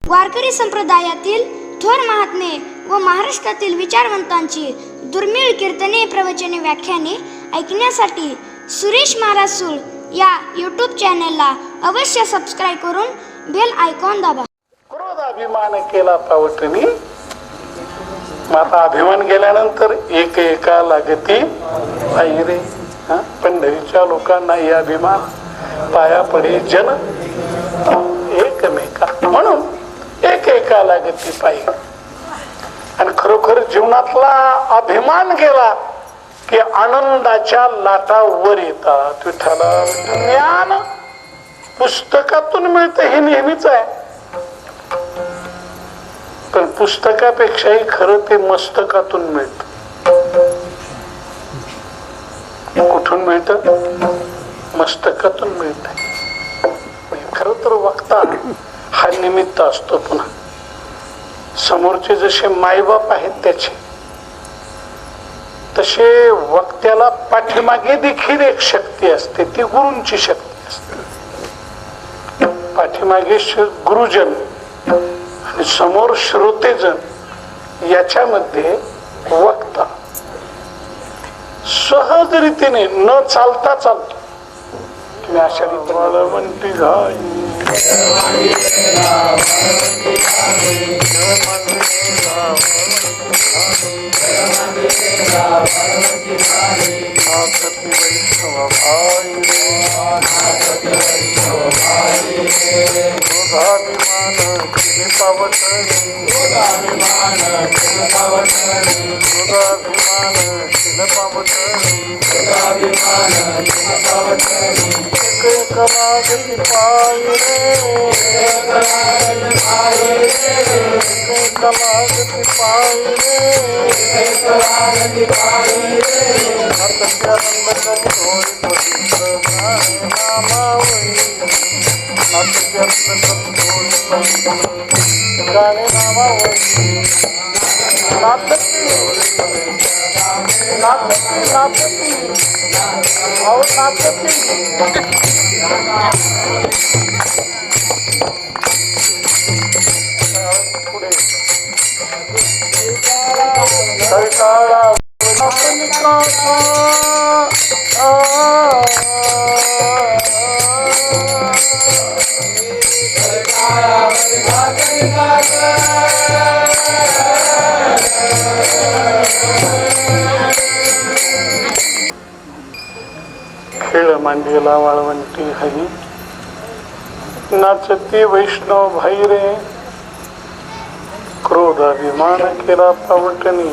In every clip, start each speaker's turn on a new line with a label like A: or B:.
A: वारकरी संप्रदायातील थोर महात्मे व महाराष्ट्रातील विचारवंतांची दुर्मिळ कीर्तने, प्रवचने, व्याख्याने ऐकण्यासाठी सुरेश महाराज सूळ या यूट्यूब चॅनलला अवश्य सबस्क्राईब करून बेल आयकॉन दाबा.
B: क्रोध अभिमान केला पावटणी, माता अभिमान गेल्यानंतर एक एका लागती आई रे. पंढरीच्या लोकांना हे अभिमान, पाया पडे जन एकमेका, म्हणून एक एका लागती पायी. आणि खरोखर जीवनातला अभिमान गेला की आनंदाच्या लाटा वर येतात. विठ्ठला ज्ञान पुस्तकातून मिळतं हे नेहमीच आहे, पण पुस्तकापेक्षाही खरं ते मस्तकातून मिळत. कुठून मिळत? मस्तकातून मिळत. खर तर वक्ता हा निमित्त असतो. पुन्हा समोरचे जसे मायबाप आहेत त्याचे, तसे वक्त्याला पाठीमागे देखील एक शक्ती असते, ती गुरूंची शक्ती असते. पाठीमागे गुरुजन आणि समोर श्रोतेजन, याच्यामध्ये वक्ता सहज रीतीने न चालता चालतो. तुम्ही अशा रीतीला म्हणती घाई खेळ मांडीला वाळवंटी हरी, नाचती वैष्णव भाई रे. क्रोध अभिमान केला पावटणी,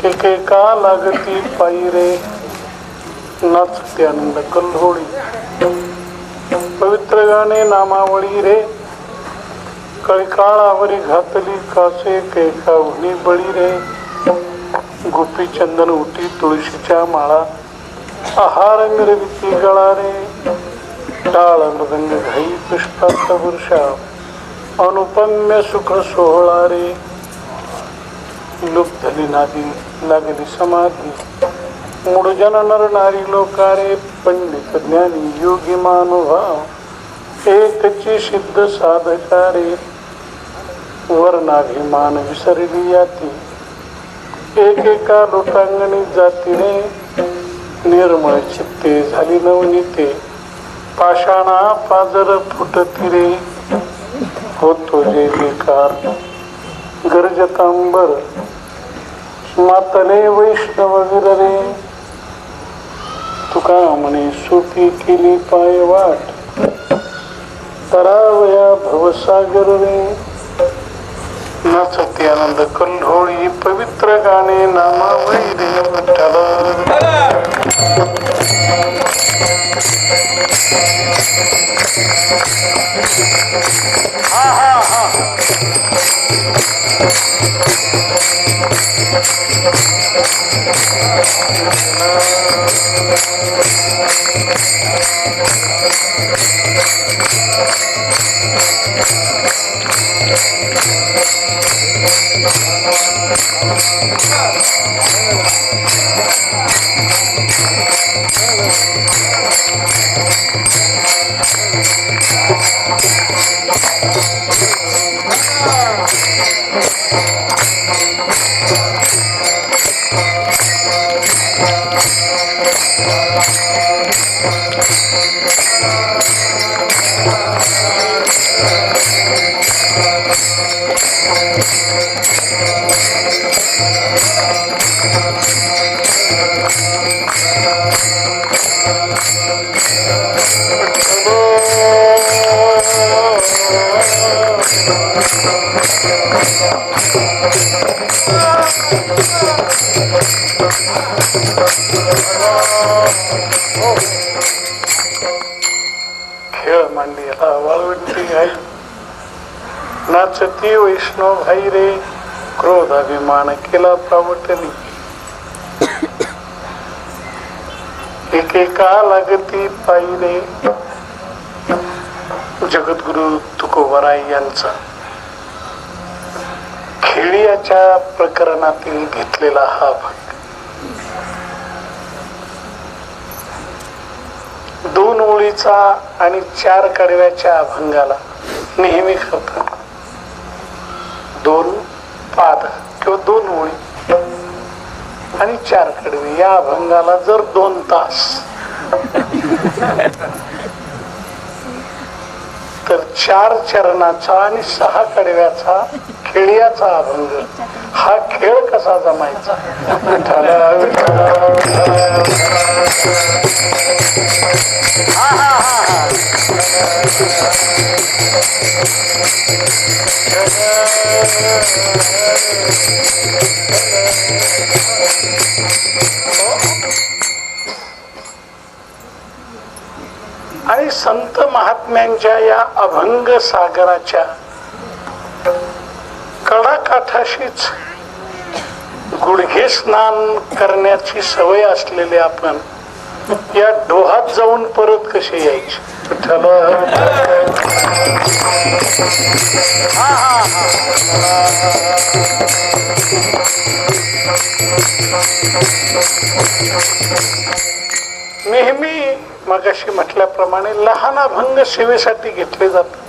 B: एकेका लागती पायी रे. नाचते आनंद कल्होळी, पवित्र गाणे नामावळी रे. कळकाळावरी घातली कासे, कैका उनी बळी रे. गोपी चंदन उटी तुळशीच्या माळा, आहार मिरविती गळा रे. टाळ मृदंग घाई पुष्पाचा वर्षा, अनुपम्य सुख सोहळा रे. लुप्तली नादी लागली समाधी, मूढजन नर नारी लोकारे. पंडित ज्ञानी योगी मानुभाव, एकची सिद्ध साधकारे. वर्णाभिमान विसरली याती, एकेका लोटांगणी जाती रे. निर्मळ चित्ते झाली नवनीते, पाषाणा पाजर फुटती रे. होतो जे बेकार गरजतांबर, मातले वैष्णव वीर रे. तुका म्हणे सोपी केली पाय वाट, तरावया भवसागर रे. नाचते आनंद कल्होळी, पवित्र गाणे नामावळी रे. हा हा हा खेळ मांडीला वाळवंटी घाई नाचती वैष्णव भाई रे क्रोध अभिमान केला प्रावटली एकेका लागती पायी रे जगद्गुरु तुकोबराय यांचा खेळीच्या प्रकरणातील घेतलेला हा भाग 2 ओळीचा आणि 4 कडव्याच्या अभंगाला नेहमी करतात 2 पाद किंवा 2 ओळी आणि 4 कडवे. या अभंगाला जर 2 तास तर 4 चरणाचा आणि 6 कडव्याचा खेळीचा अभंग हा खेळ कसा जमायचा. आणि संत महात्म्यांच्या या अभंग सागराच्या कडाकाठाशीच गुडघे स्नान करण्याची सवय असलेले आपण या डोहात जाऊन परत कसे यायचे. नेहमी मगाशी म्हटल्याप्रमाणे लहान अभंग सेवेसाठी घेतले जातात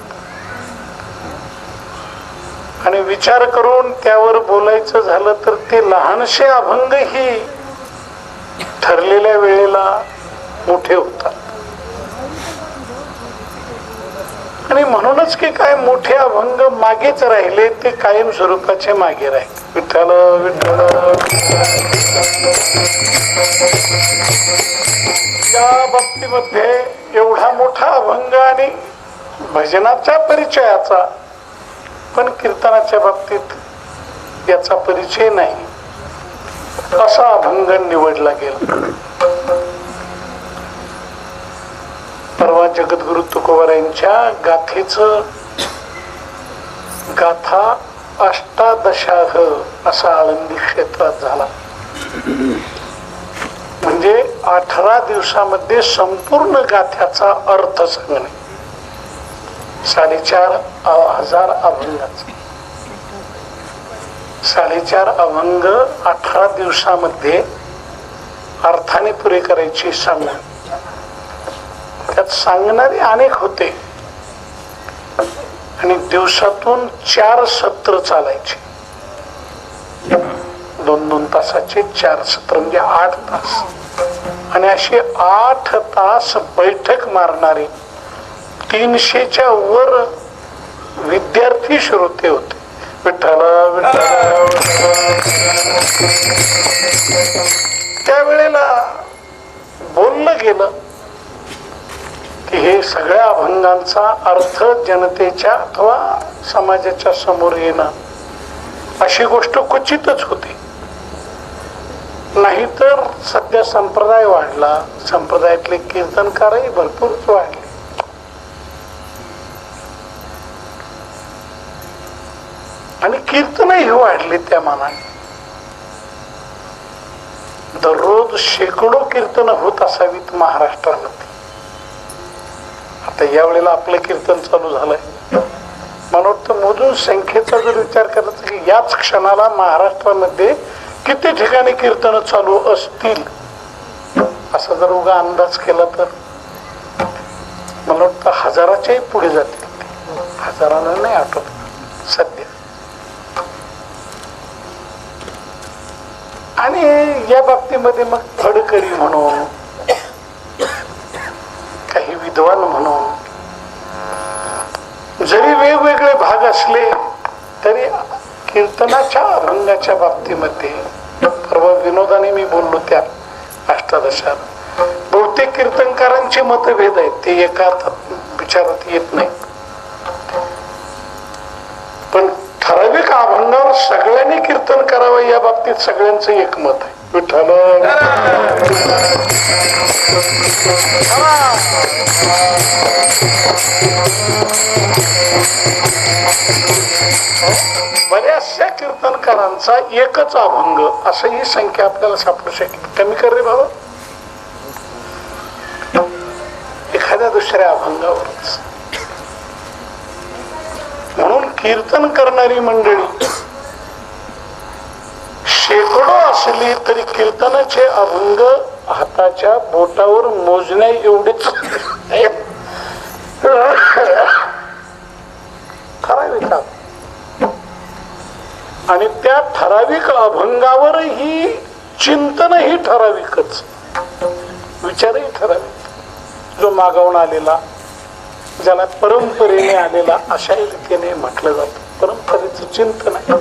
B: आणि विचार करून त्यावर बोलायचं झालं तर ते लहानशे अभंग ही ठरलेल्या वेळेला मोठे होतात. आणि म्हणूनच की काय मोठे अभंग मागेच राहिले ते कायम स्वरूपाचे मागे राहिले. विठ्ठल विठ्ठल. या बाबतीमध्ये एवढा मोठा अभंग आणि भजनाच्या परिचयाचा पण कीर्तनाच्या बाबतीत याचा परिचय नाही असा अभंग निवडला गेला. परवा जगद्गुरु तुकोबरायांच्या गाथेचं गाथा अष्टादशाह असा आळंदी क्षेत्रात झाला. म्हणजे 18 दिवसामध्ये संपूर्ण गाथ्याचा अर्थ सांगणे. 4,500 अभंगाचा 4,500 अभंग 18 दिवसामध्ये अर्थाने पुरे करायची सांगणे. त्यात सांगणारे अनेक होते आणि दिवसातून 4 सत्र चालायचे. 2-2 तासाचे 4 सत्र म्हणजे 8 तास. आणि असे 8 तास बैठक मारणारे 300च्या वर विद्यार्थी श्रोते होते. विठ्ठल विठ्ठल. त्यावेळेला बोललं गेलं की हे सगळ्या अभंगांचा अर्थ जनतेच्या अथवा समाजाच्या समोर येणं अशी गोष्ट क्वचितच होती. नाहीतर सध्या संप्रदाय वाढला, संप्रदायातले कीर्तनकारही भरपूरच वाढले. आणि कीर्तनही वाढले त्या मानाने. दररोज शेकडो कीर्तन होत असावीत महाराष्ट्रामध्ये. आता यावेळेला आपलं कीर्तन चालू झालंय. मला वाटतं मोजून संख्येचा जर विचार करायचा की याच क्षणाला महाराष्ट्रामध्ये किती ठिकाणी कीर्तन चालू असतील असा जर उगा अंदाज केला तर मला वाटतं 1000च्याही पुढे जातील. 1000 नाही आठवत सध्या. आणि या बाबतीमध्ये मग फडकरी म्हणून काही विद्वान म्हणून जरी वेगवेगळे भाग असले तरी कीर्तनाच्या अभंगाच्या बाबतीमध्ये परवा विनोदाने मी बोललो त्या अष्टादशात बहुतेक कीर्तनकारांचे मतभेद आहेत, ते एका विचारात येत नाही. पण ठराविक अभंगावर सगळ्यांनी कीर्तन करावं या बाबतीत सगळ्यांचं एकमत आहे. विठ्ठल बऱ्याचशा कीर्तनकारांचा एकच अभंग असं ही संख्या आपल्याला सापडू शकेल. कमी कर रे बाबा, एखाद्या दुसऱ्या अभंगावरच. म्हणून कीर्तन करणारी मंडळी शेकडो असली तरी कीर्तनाचे अभंग हाताच्या बोटावर मोजण्या एवढेच ठराविक. आणि त्या ठराविक अभंगावरही चिंतनही ठराविकच, विचारही ठराविक. जो मागावून आलेला, ज्याला परंपरेने आलेला अशा रीतीने म्हटलं जातं. परंपरेचं चिंतन आहे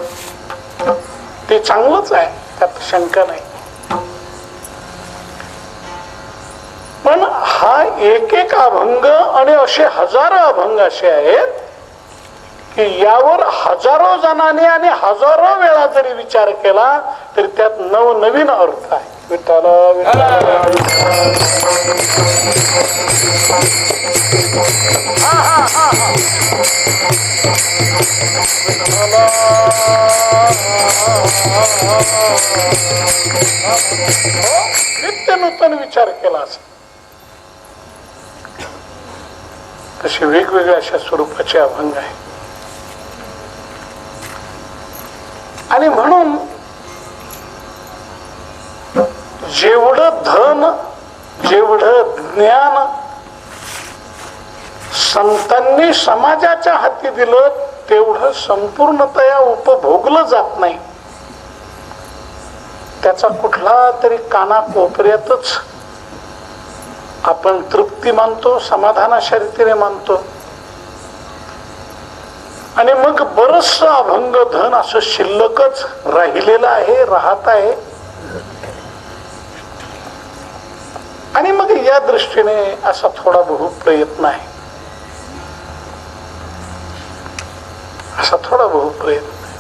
B: ते चांगलंच आहे, त्यात शंका नाही. पण हा एक एक अभंग आणि असे हजारो अभंग असे आहेत की यावर हजारो जणांनी आणि हजारो वेळा जरी विचार केला तरी त्यात नवनवीन अर्थ आहे. विठ्ठल नित्य नूतन विचार केला असं. तसे वेगवेगळ्या अशा स्वरूपाचे अभंग आहे. आणि म्हणून जेवढं धन, जेवढं ज्ञान संतांनी समाजाच्या हाती दिलं तेवढं संपूर्णतया उपभोगलं जात नाही. त्याचा कुठला तरी कानाकोपऱ्यातच आपण तृप्ती मानतो, समाधान अशा रीतीने मानतो. आणि मग बरचसं अभंग धन असं शिल्लकच राहिलेलं आहे, राहत आहे. आणि मग या दृष्टीने असा थोडा बहु प्रयत्न आहे, असा थोडा बहु प्रयत्न आहे.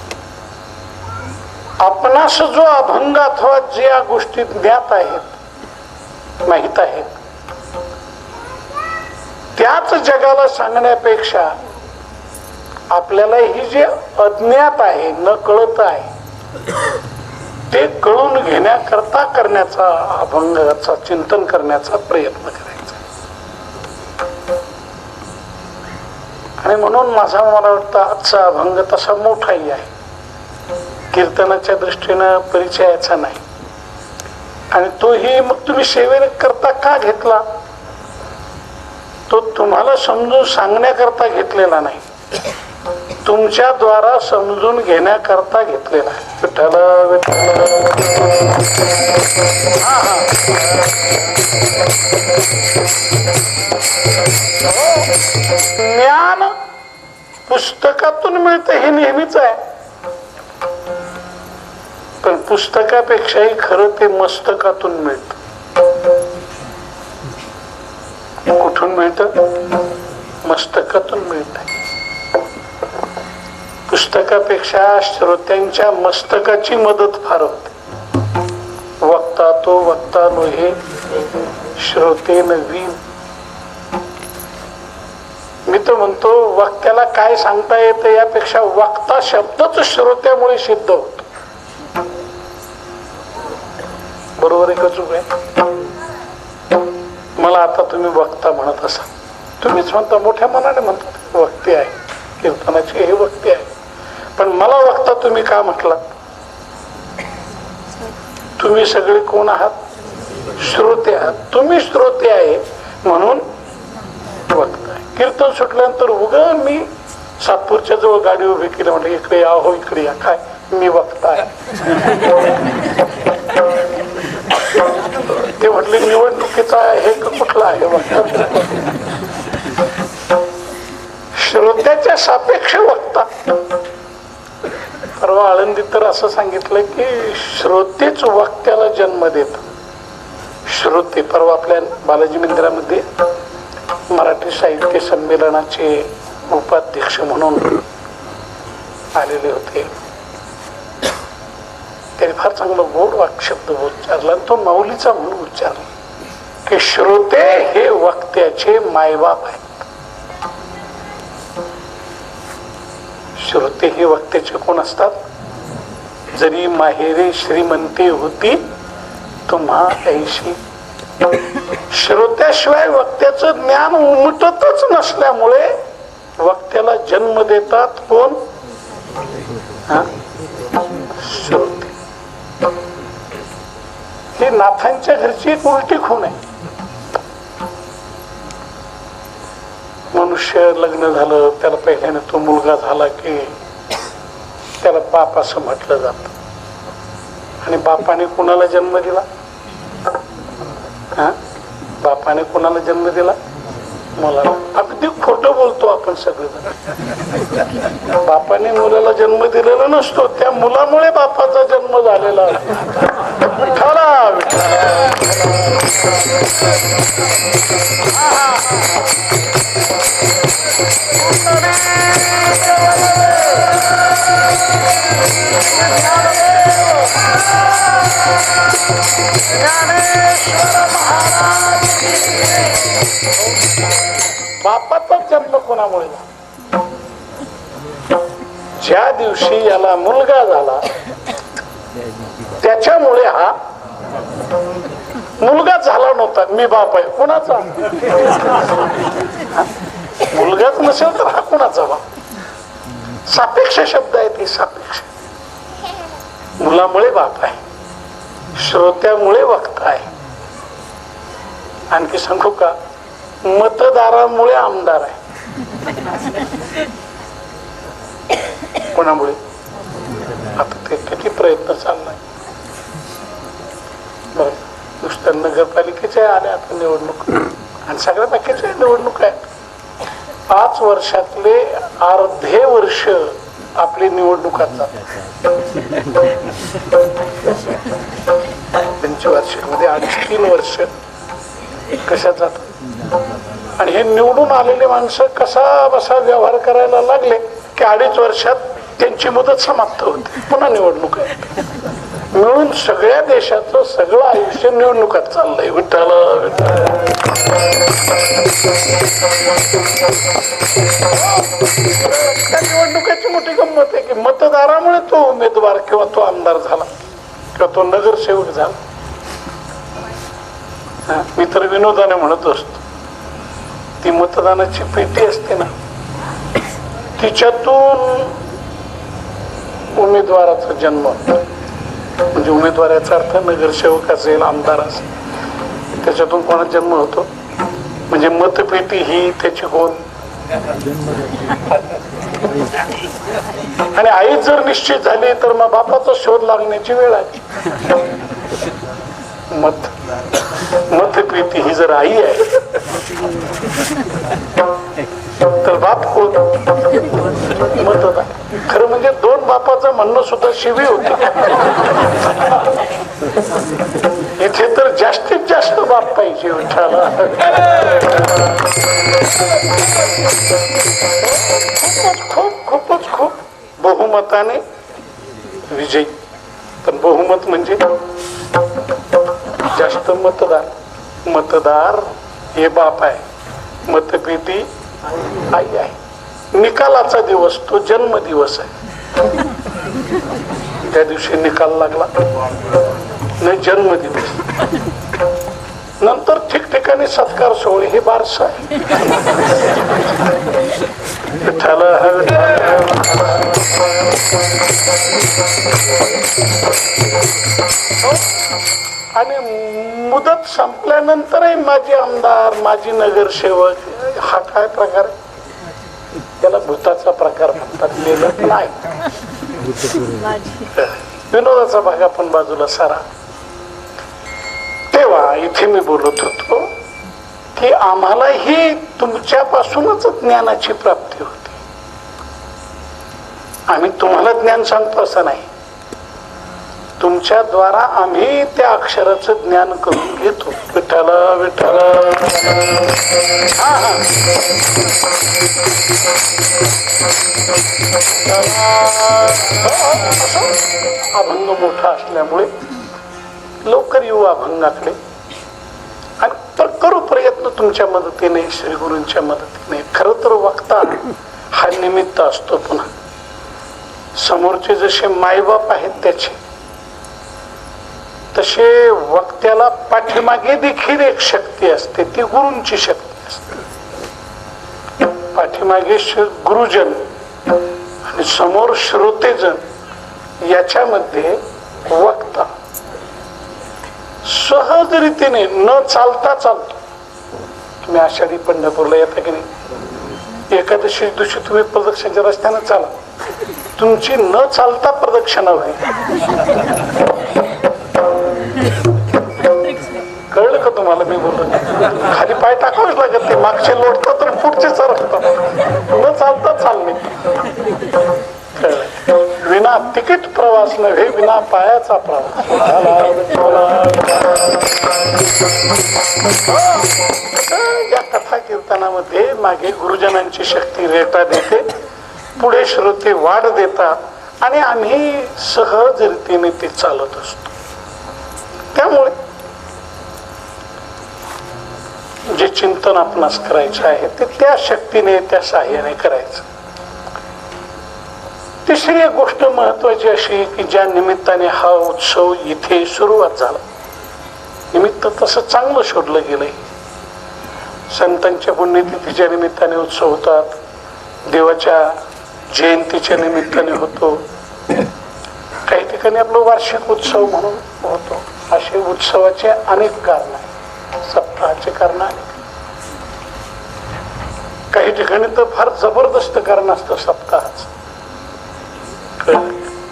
B: आपणास जो अभंग अथवा ज्या गोष्टी ज्ञात आहेत, माहित आहेत, त्याच जगाला सांगण्यापेक्षा आपल्याला ही जे अज्ञात आहे, न कळत आहे, ते कळून घेण्याकरता करण्याचा, अभंगाचा चिंतन करण्याचा प्रयत्न करायचा. आणि म्हणून मला वाटतं आजचा अभंग तसा मोठाही आहे, कीर्तनाच्या दृष्टीनं परिचयाचा नाही. आणि तोही मग तुम्ही सेवेकरता का घेतला, तो तुम्हाला समजून सांगण्याकरता घेतलेला नाही, तुमच्या द्वारा समजून घेण्याकरता घेतलेला आहे. विठ्ठल विठ्ठल. ज्ञान पुस्तकातून मिळतं हे नेहमीच आहे, पण पुस्तकापेक्षाही खरं ते मस्तकातून मिळतं. कुठून मिळतं? मस्तकातून मिळतं. पुस्तकापेक्षा श्रोत्यांच्या मस्तकाची मदत फार होते. वक्ता तो वक्ता नोहे श्रोते नवीन. मी तर म्हणतो वक्त्याला काय सांगता येतं यापेक्षा वक्ता शब्दच श्रोत्यामुळे सिद्ध होतो. बरोबर आहे का चूक आहे? मला आता तुम्ही वक्ता म्हणत असाल, तुम्हीच म्हणता, मोठ्या मनाने म्हणता वक्ते आहे, कीर्तनाचे हे वक्ते आहे. पण मला वक्ता तुम्ही का म्हटला? तुम्ही सगळे कोण आहात? श्रोते आहात. तुम्ही श्रोते आहे म्हणून वक्ता आहे. कीर्तन सुटल्यानंतर उगा मी सातपूरच्या जवळ गाडी उभी केली, म्हटलं इकडे या, हो इकडे या, काय मी वक्ता आहे. ते म्हटले निवडणुकीचा हे कुठला आहे वक्ता? श्रोत्याच्या सापेक्ष वक्ता. परवा आळंदीत तर असं सांगितलं की श्रोतेच वक्त्याला जन्म देत. श्रोते परवा आपल्या बालाजी मंदिरामध्ये मराठी साहित्य संमेलनाचे उपाध्यक्ष म्हणून आलेले होते. त्याने फार चांगला गोड शब्द उच्चारला, तो माऊलीचा म्हणून उच्चारला की श्रोते हे वक्त्याचे मायबाप आहेत. श्रोते हे वक्त्याचे कोण असतात? जरी माहेरे श्रीमंती होती तुम्हा ऐशी. श्रोत्याशिवाय वक्त्याचं ज्ञान उमटतच नसल्यामुळे वक्त्याला जन्म देतात कोण? श्रोते. ही नाथांच्या घरची एक उलटी खूण आहे. मनुष्य लग्न झालं, त्याला पहिल्याने तो मुलगा झाला की त्याला बाप असं म्हटलं जात. आणि बापाने कुणाला जन्म दिला? बापाने कुणाला जन्म दिला? मुलाला. अगदी खोटं बोलतो आपण सगळेजण. बापाने मुलाला जन्म दिलेला नसतो, त्या मुलामुळे बापाचा जन्म झालेला. बापाचा जन्म कोणामुळे? ज्या दिवशी याला मुलगा झाला त्याच्यामुळे हा मुलगा झाला नव्हता. मी बाप आहे कोणाचा? मुलगाच नसेल तर हा कोणाचा बाप? सापेक्ष शब्द आहे ते. सापेक्ष. मुलामुळे बाप आहे, श्रोत्यामुळे वक्ता आहे. आणखी सांगू का? मतदारामुळे आमदार आहे. कोणामुळे? आता ते किती प्रयत्न चाललाय. बरं, नुसत्या नगरपालिकेच्या आल्या आता निवडणूक, आणि सगळ्या बाकीच्या निवडणूक आहेत. 5 वर्षातले अर्धे वर्ष आपली निवडणुकात जातात. पंचवार्षिकमध्ये 3 वर्ष कशात जातात. आणि हे निवडून आलेले माणसं कसा बसा व्यवहार करायला लागले की 2.5 वर्षात त्यांची मुदत समाप्त होते, पुन्हा निवडणूक आहे. मिळून सगळ्या देशाचं सगळं आयुष्य निवडणुकात चाललंय. विठ्ठल निवडणुकाची मोठी गंमत आहे की मतदारामुळे तो उमेदवार किंवा तो आमदार झाला किंवा तो नगरसेवक झाला. मी तर विनोदाने म्हणत असतो, ती मतदानाची पेटी असते ना, तिच्यातून उमेदवाराचा जन्म होतो. म्हणजे उमेदवाराचा अर्थ नगरसेवक असेल, आमदार असेल, त्याच्यातून कोणाचा जन्म होतो? म्हणजे मतपेटी ही त्याची कोण? आणि आई जर निश्चित झाली तर मग बापाचा शोध लागण्याची वेळ आहे. मतपेटी ही जर आई आहे तर बाप कोण? मतदार. खरं म्हणजे 2 बापाचं म्हणणं सुद्धा शिवी होती. इथे तर जास्तीत जास्त बाप पाहिजे. विठ्ठला खूप बहुमताने विजयी. पण बहुमत म्हणजे जास्त मतदार हे बाप आहे, मतपेटी आई आहे. निकालाचा दिवस तो जन्म दिवस आहे. त्या दिवशी निकाल लागला नाही, जन्म दिवस. नंतर ठिकठिकाणी सत्कार सोहळे हे बारस आहे. आणि मुदत संपल्यानंतरही माझे आमदार, माझी नगरसेवक, हा काय प्रकार? त्याला भूताचा प्रकार म्हणतात. लेलत नाही, विनोदाचा भाग आपण बाजूला सारा. तेव्हा इथे मी बोलत होतो की आम्हालाही तुमच्यापासूनच ज्ञानाची प्राप्ती होती. आम्ही तुम्हाला ज्ञान सांगतो असं नाही, तुमच्या द्वारा आम्ही त्या अक्षराचं ज्ञान करून घेतो. विठ्ठल विठ्ठल. अभंग मोठा असल्यामुळे लवकर येऊ अभंगाकडे आणि करू प्रयत्न तुमच्या मदतीने, श्री गुरूंच्या मदतीने. खरं तर वक्ता हा निमित्त असतो. पुन्हा समोरचे जसे मायबाप आहेत त्याचे, तसे वक्त्याला पाठीमागे देखील एक शक्ती असते, ती गुरूंची शक्ती असते. पाठीमागे गुरुजन आणि समोर श्रोतेजन, याच्यामध्ये वक्ता सहज रीतीने न चालता चालतो. तुम्ही आषाढी पंढरपूरला येता की नाही, एकादशी दिवशी तुम्ही प्रदक्षिणेच्या रस्त्याने चाला, तुमची न चालता प्रदक्षिणा होईल. कळलं का तुम्हाला मी बोललो? खाली पाय टाकावंच लागत, ते मागचे लोटतात तर पुढचे सरकतात, न चालता चालणे. विना तिकीट प्रवास नव्हे, विना पायाचा प्रवास. या कथा कीर्तनामध्ये मागे गुरुजनांची शक्ती रेटा देते, पुढे श्रोते वाढ देतात आणि आम्ही सहज रीतीने ते चालत असतो. त्यामुळे जे चिंतन आपणास करायचं आहे ते त्या शक्तीने, त्या साह्याने करायचं. तिसरी एक गोष्ट महत्वाची अशी की ज्या निमित्ताने हा उत्सव इथे सुरुवात झाला, निमित्त तसं चांगलं शोधलं गेलंय. संतांच्या पुण्यतिथीच्या निमित्ताने उत्सव होतात, देवाच्या जयंतीच्या निमित्ताने होतो, काही ठिकाणी आपलं वार्षिक उत्सव म्हणून होतो. असे उत्सवाचे अनेक कारण आहेत, सप्ताहाचे कारण अनेक. काही ठिकाणी तर फार जबरदस्त कारण असतं सप्ताहाचं.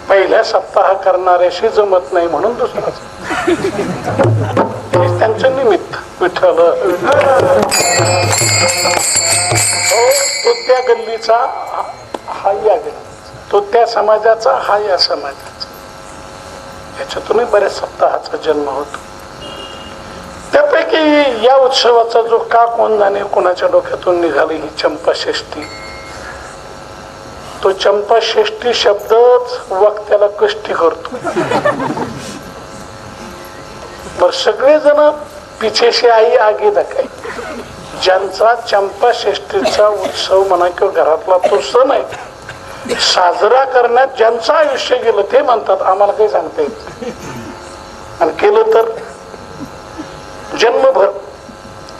B: पहिल्या सप्ताह करणाऱ्याशी जमत नाही म्हणून दुसराच, त्यांचं निमित्त. विठ्ठल तो त्या गल्लीचा, हा या गल्लीचा, तो त्या समाजाचा, हा या समाजाचा. याच्यातूनही बऱ्याच सप्ताहाचा जन्म होतो. त्यापैकी या उत्सवाचा जो का कोण जाणे कोणाच्या डोक्यातून निघाली ही चंपाषष्ठी, तो चंपाषष्ठी शब्दच वक्त्याला कष्टी करतो. बर सगळेजण पिछेशी आई आगे दाखाय. ज्यांचा चंपाषष्ठीचा उत्सव म्हणा किंवा घरातला तो सण आहे साजरा करण्यात ज्यांचं आयुष्य गेलं ते म्हणतात आम्हाला काही सांगता येत, आणि केलं तर जन्मभर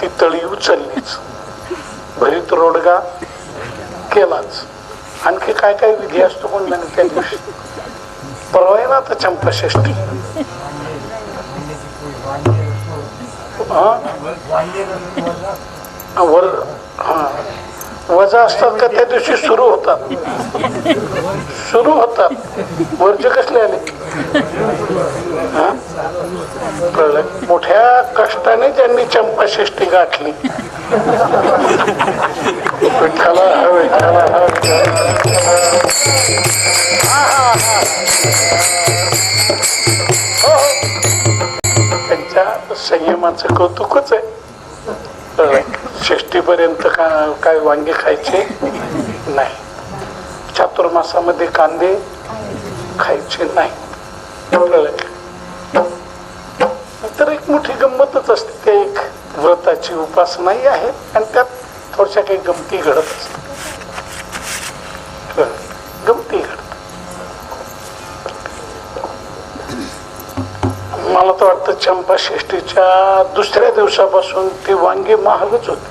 B: ती तळी उचललीच, भरीत रोडगा केलाच. आणखी काय काय विधी असतो कोण नाही त्या दिवशी. परवा आहे ना आता चंपाषष्ठी. वर वजा असतात का त्या दिवशी सुरू होतात. वरचे कसले आले कळलं. मोठ्या कष्टाने ज्यांनी चंपाषष्ठी गाठली. विठ्ठला त्यांच्या संयमाचं कौतुकच आहे. षष्टीपर्यंत काय वांगे खायचे नाही, चातुर्मासामध्ये कांदे खायचे नाही. तर एक मोठी गंमतच असते, ते एक व्रताची उपासनाही आहे आणि त्यात थोड्याशा काही गमती घडत असतात. गमती घडत. मला तर वाटतं चंपाषष्ठीच्या दुसऱ्या दिवसापासून ती वांगे महागच होते.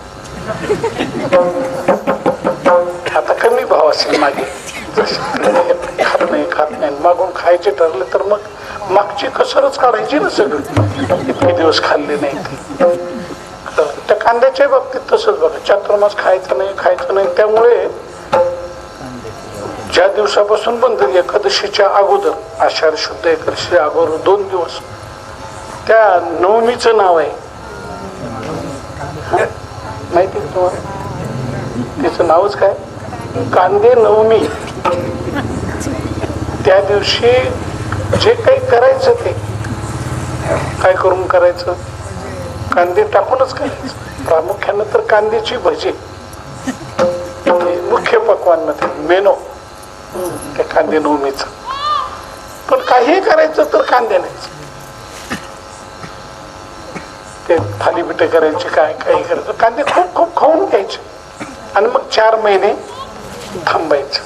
B: आता कमी भाव असेल मागे. खात नाही मागून खायचे ठरले तर मग मागची कसरच काढायची ना सगळं. इतके दिवस खाल्ले नाही. त्या कांद्याच्या बाबतीत तसंच बघा, चातुर्मास खायचं नाही. त्यामुळे ज्या दिवसापासून बंद, एकादशीच्या अगोदर, आषाढ शुद्ध एकादशीच्या अगोदर 2 दिवस त्या नवमीचं नाव आहे माहिती आहे तुम्हाला? त्याचं नावच काय, कांदे नवमी. त्या दिवशी जे काही करायचं ते काय करून करायचं, कांदे टाकूनच करायचं. प्रामुख्यानं तर कांद्याची भजी मुख्य पक्वान मध्ये मेनो त्या कांदे नवमीच. पण काही करायचं तर कांद्यानेच. ते थालीपीठ करायचे, काय काही करायचं, कांदे खूप खूप खाऊन घ्यायचे आणि मग 4 महिने थांबायचं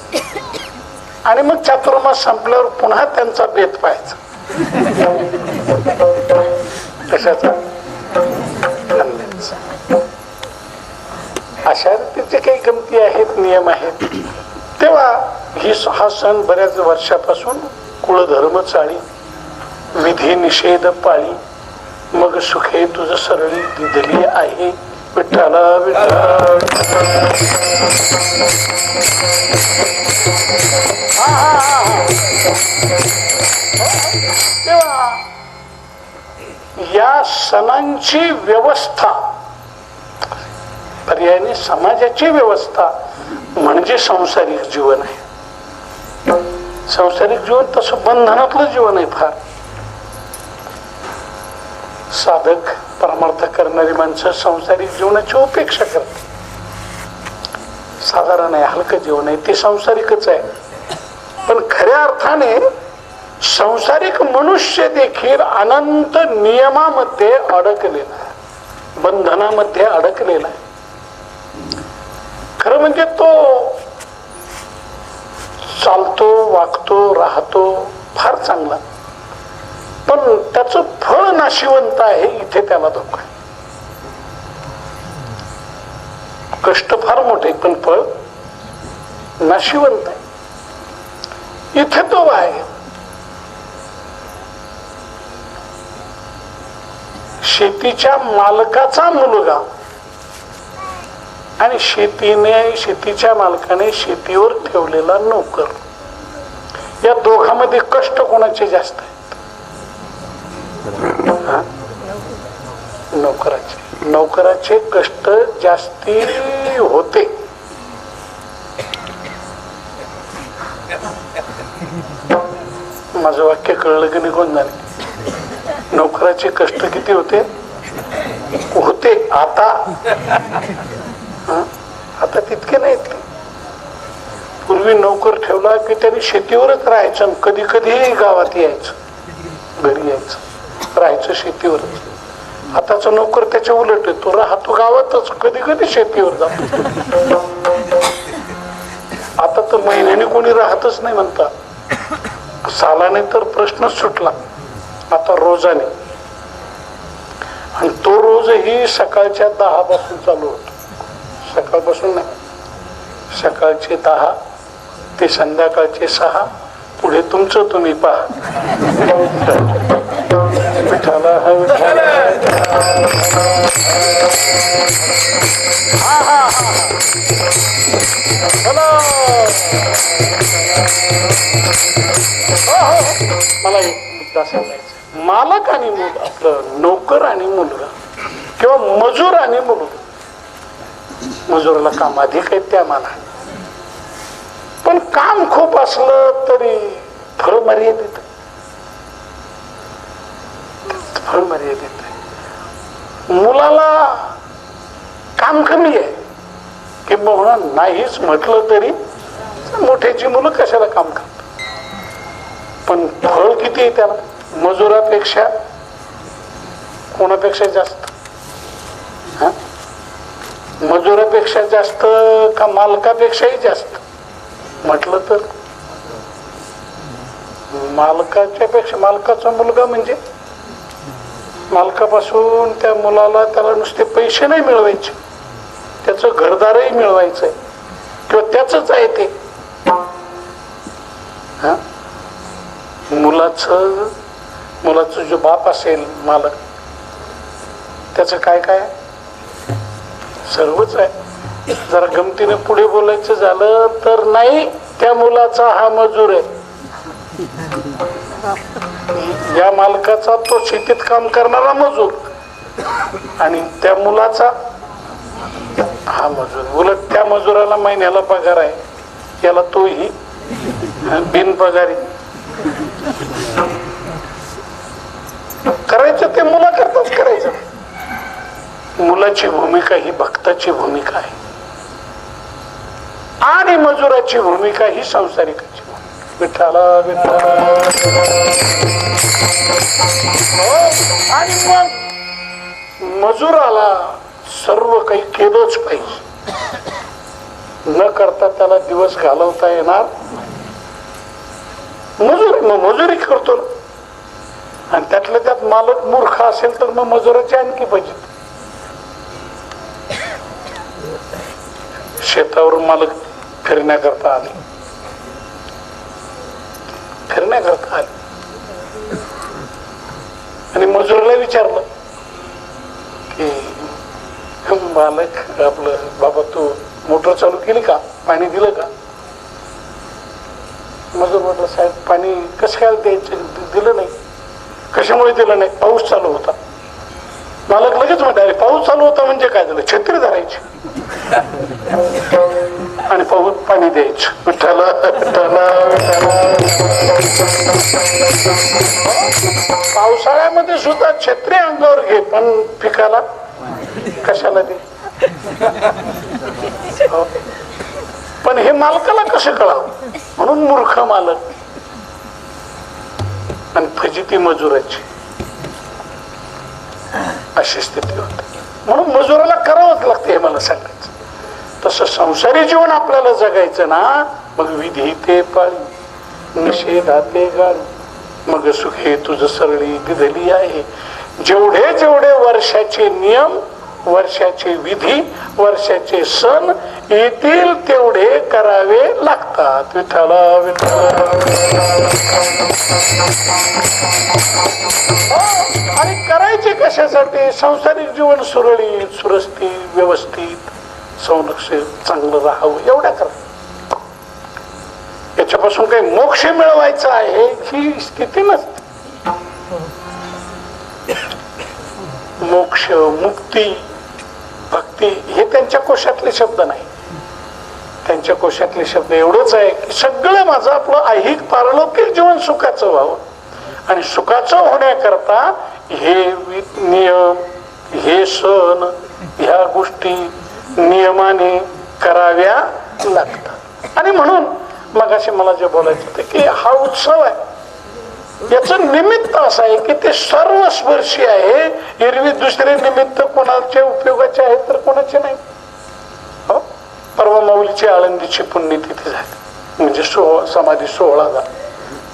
B: आणि मग चातुर्मास संपल्यावर पुन्हा त्यांचा बेत पाहायचा. कशाचा? कांद्याचा. अशा रीतीचे काही गमती आहेत, नियम आहेत. तेव्हा हा सण बऱ्याच वर्षापासून कुळधर्म चाळी, विधी निषेध पाळी, मग सुखे तुझ सरळी दिदली आहे. विठ्ठला विठ्ठला. तेव्हा या सणांची व्यवस्था, पर्यायाने समाजाची व्यवस्था म्हणजे सांसारिक जीवन आहे. सांसारिक जीवन तसं बंधनातलं जीवन आहे. फार साधक परमार्थ करणारी माणसं सांसारिक जीवनाची उपेक्षा करतात. साधारण आहे, हलकं जीवन आहे, ते सांसारिकच आहे. पण खऱ्या अर्थाने सांसारिक मनुष्य देखील अनंत नियमामध्ये अडकलेला आहे, बंधनामध्ये अडकलेला आहे. खरं म्हणजे तो चालतो, वागतो, राहतो फार चांगला, पण त्याचं फळ नाशिवंत आहे. इथे त्याला धोका आहे. कष्ट फार मोठे पण फळ नाशिवंत आहे. इथे तो आहे. शेतीच्या मालकाचा मुलगा आणि शेतीच्या मालकाने शेतीवर ठेवलेला नोकर, या दोघांमध्ये कष्ट कोणाचे जास्त आहेत? नोकराचे कष्ट जास्ती होते. माझं वाक्य कळलं की नाही कोण जाणे? नोकराचे कष्ट किती होते? आता तितके नाहीत. पूर्वी नोकर ठेवला की त्यांनी शेतीवरच राहायचं, कधी कधी गावात यायचं, घरी यायचं, राहायचं शेतीवरच. आताचा नोकर त्याच्या उलट आहे, तो राहतो गावातच, कधी कधी शेतीवर जातो. आता तर महिन्याने कोणी राहतच नाही म्हणतात. सालाने तर प्रश्नच सुटला, आता रोजाने. आणि तो रोजही सकाळच्या 10 पासून चालू होतो. सकाळपासून नाही, सकाळचे 10 ते संध्याकाळचे 6. पुढे तुमचं तुम्ही पहा. विठाला हा विठाला. मला एक मुद्दा सांगायचा. मालक आणि आपलं नोकर आणि मुलगा किंवा मजूर आणि मुलगा, मजुराला काम अधिक आहे त्या माना, पण काम खूप असलं तरी फळ मर्यादित. फळ मर्यादित आहे. मुलाला काम कमी आहे किंवा नाहीच म्हटलं तरी मोठ्याची मुलं कशाला काम करतात, पण फळ किती आहे त्याला? मजुरापेक्षा कोणापेक्षा जास्त? मजुरापेक्षा जास्त का मालकापेक्षाही जास्त? म्हटलं तर मालकाच्या पेक्षा, मालकाचा मुलगा म्हणजे मालकापासून त्या मुलाला त्याला नुसते पैसे नाही मिळवायचे, त्याचं घरदारही मिळवायचंय किंवा त्याच आहे ते. मुलाचं जो बाप असेल मालक, त्याचं काय काय सर्वच आहे. जरा गमतीने पुढे बोलायचं झालं तर नाही, त्या मुलाचा हा मजूर आहे, या मालकाचा तो शेतीत काम करणारा मजूर आणि त्या मुलाचा हा मजूर. उलट त्या मजुराला महिन्याला पगार आहे, याला तोही बिनपगारी. करायचं ते मुलाकरताच करायचं. मुलाची भूमिका ही भक्ताची भूमिका आहे आणि मजुराची भूमिका ही संसारिकाची. विठ्ठला विठ्ठला. आणि मग मजुराला सर्व काही केलंच पाहिजे. न करता त्याला दिवस घालवता येणार. मजुरी करतो आणि त्यातल्या त्यात मालक मूर्ख असेल तर मग मजुराचे आणखी पाहिजे. शेतावरून मालक फिरण्याकरता आले. आणि मजुराला विचारलं की मालक आपलं बाबा तू मोटर चालू केली का, पाणी दिलं का? मजूर म्हटलं साहेब पाणी कसं काय द्यायचं, दिलं नाही. कशामुळे दिलं नाही? पाऊस चालू होता. मालक लगेच म्हणते अरे पाऊस चालू होता म्हणजे काय झालं? छत्री धरायची आणि पाणी द्यायचं. विठ्ठला विठ्ठला. पावसाळ्यामध्ये सुद्धा छत्री अंगावर घे पण पिकाला कशाला दे. पण हे मालकाला कसं कळावं म्हणून मूर्ख मालक आणि फजिती मजुराची अशी स्थिती होते. म्हणून मजुराला करावंच लागते हे मला सांगायचं. तसं संसारी जीवन आपल्याला जगायचं ना, मग विधी ते पाळी निषेधाते गाळी मग सुखे तुझ सरळी दिधली आहे. जेवढे जेवढे वर्षाचे नियम, वर्षाचे विधी, वर्षाचे सण येतील तेवढे करावे लागतात. विठ्ठला विठ्ठला. आणि करायचे कशासाठी? संसारिक जीवन सुरळीत सुरस्थित व्यवस्थित संरक्षित चांगलं राहावं एवढ्या करा. याच्यापासून काही मोक्ष मिळवायचा आहे ही स्थिती नसते. मोक्ष मुक्ती भक्ती हे त्यांच्या कोशातले शब्द नाही. त्यांच्या कोशातले शब्द एवढंच आहे की सगळं माझं आपलं ऐहिक पारलौकिक जीवन सुखाचं व्हावं आणि सुखाचं होण्याकरता हे नियम हे सण ह्या गोष्टी नियमाने कराव्या लागतात. आणि म्हणून मगाशी मला जे बोलायचं होतं की हा उत्सव आहे याचं निमित्त असं आहे की ते सर्वस्पर्शी आहे. एरवी दुसरे निमित्त कोणाचे उपयोगाचे आहेत तर कोणाचे नाही. हो, परवा माऊलीची आळंदीची पुण्यतिथी झाली म्हणजे समाधी 16 झाला.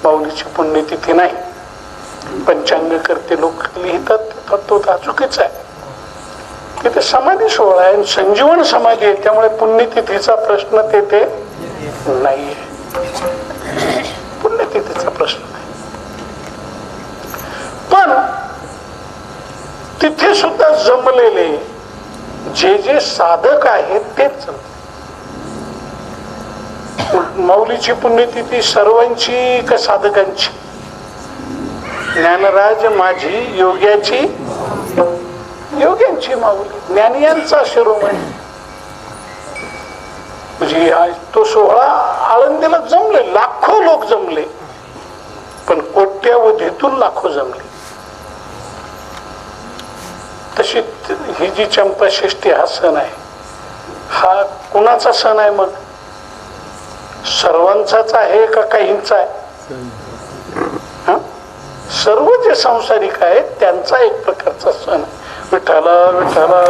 B: माऊलीची पुण्यतिथी नाही. पंचांग करते लोक लिहितात तो चुकीचा आहे. तिथे समाधी 16 आहे आणि संजीवन समाधी आहे त्यामुळे पुण्यतिथीचा प्रश्न तेथे नाहीये. पुण्यतिथीचा प्रश्न नाही. पण तिथे सुद्धा जमलेले जे जे साधक आहेत तेच. माऊलीची पुण्यतिथी सर्वांची का साधकांची? ज्ञानराज माझी योग्याची योग्यांची माऊली ज्ञानियांचा शिरोमणी. म्हणजे तो 16 आळंदीला जमले लाखो लोक जमले पण कोट्यावधीतून लाखो जमले. तशी ही जी चंपाषष्ठी हा सण आहे हा कुणाचा सण आहे? मग सर्वांचाच आहे का काहींचा आहे? सर्व जे संसारिक आहेत त्यांचा एक प्रकारचा सण आहे. विठ्ठला विठ्ठला.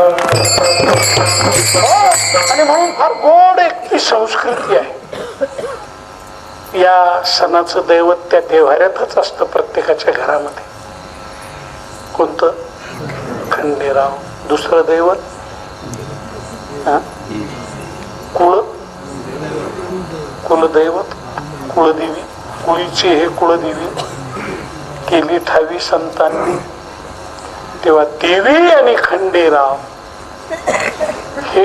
B: आणि म्हणून फार गोड एक ती संस्कृती आहे. या सणाचं दैवत त्या देव्हाऱ्यातच असतं प्रत्येकाच्या घरामध्ये. कोणतं? खंडेराव. दुसरं दैवत कुलदैवत कुळदेवी. कुळीची हे कुळदेवी केली ठावी संतांनी तेव्हा देवी आणि खंडेराव हे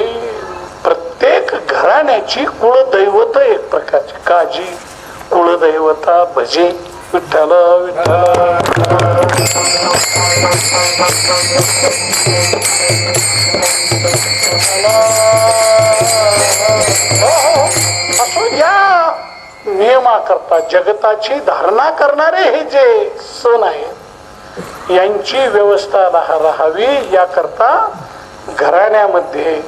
B: प्रत्येक घराण्याची कुळदैवत एक प्रकारची काजी कुळदैवता भजे. विठ्ठला विठ्ठला. असो या नियमाकरता जगताची धारणा करणारे हे जे सण आहेत यांची व्यवस्था राहावी याकरता घराण्यामध्ये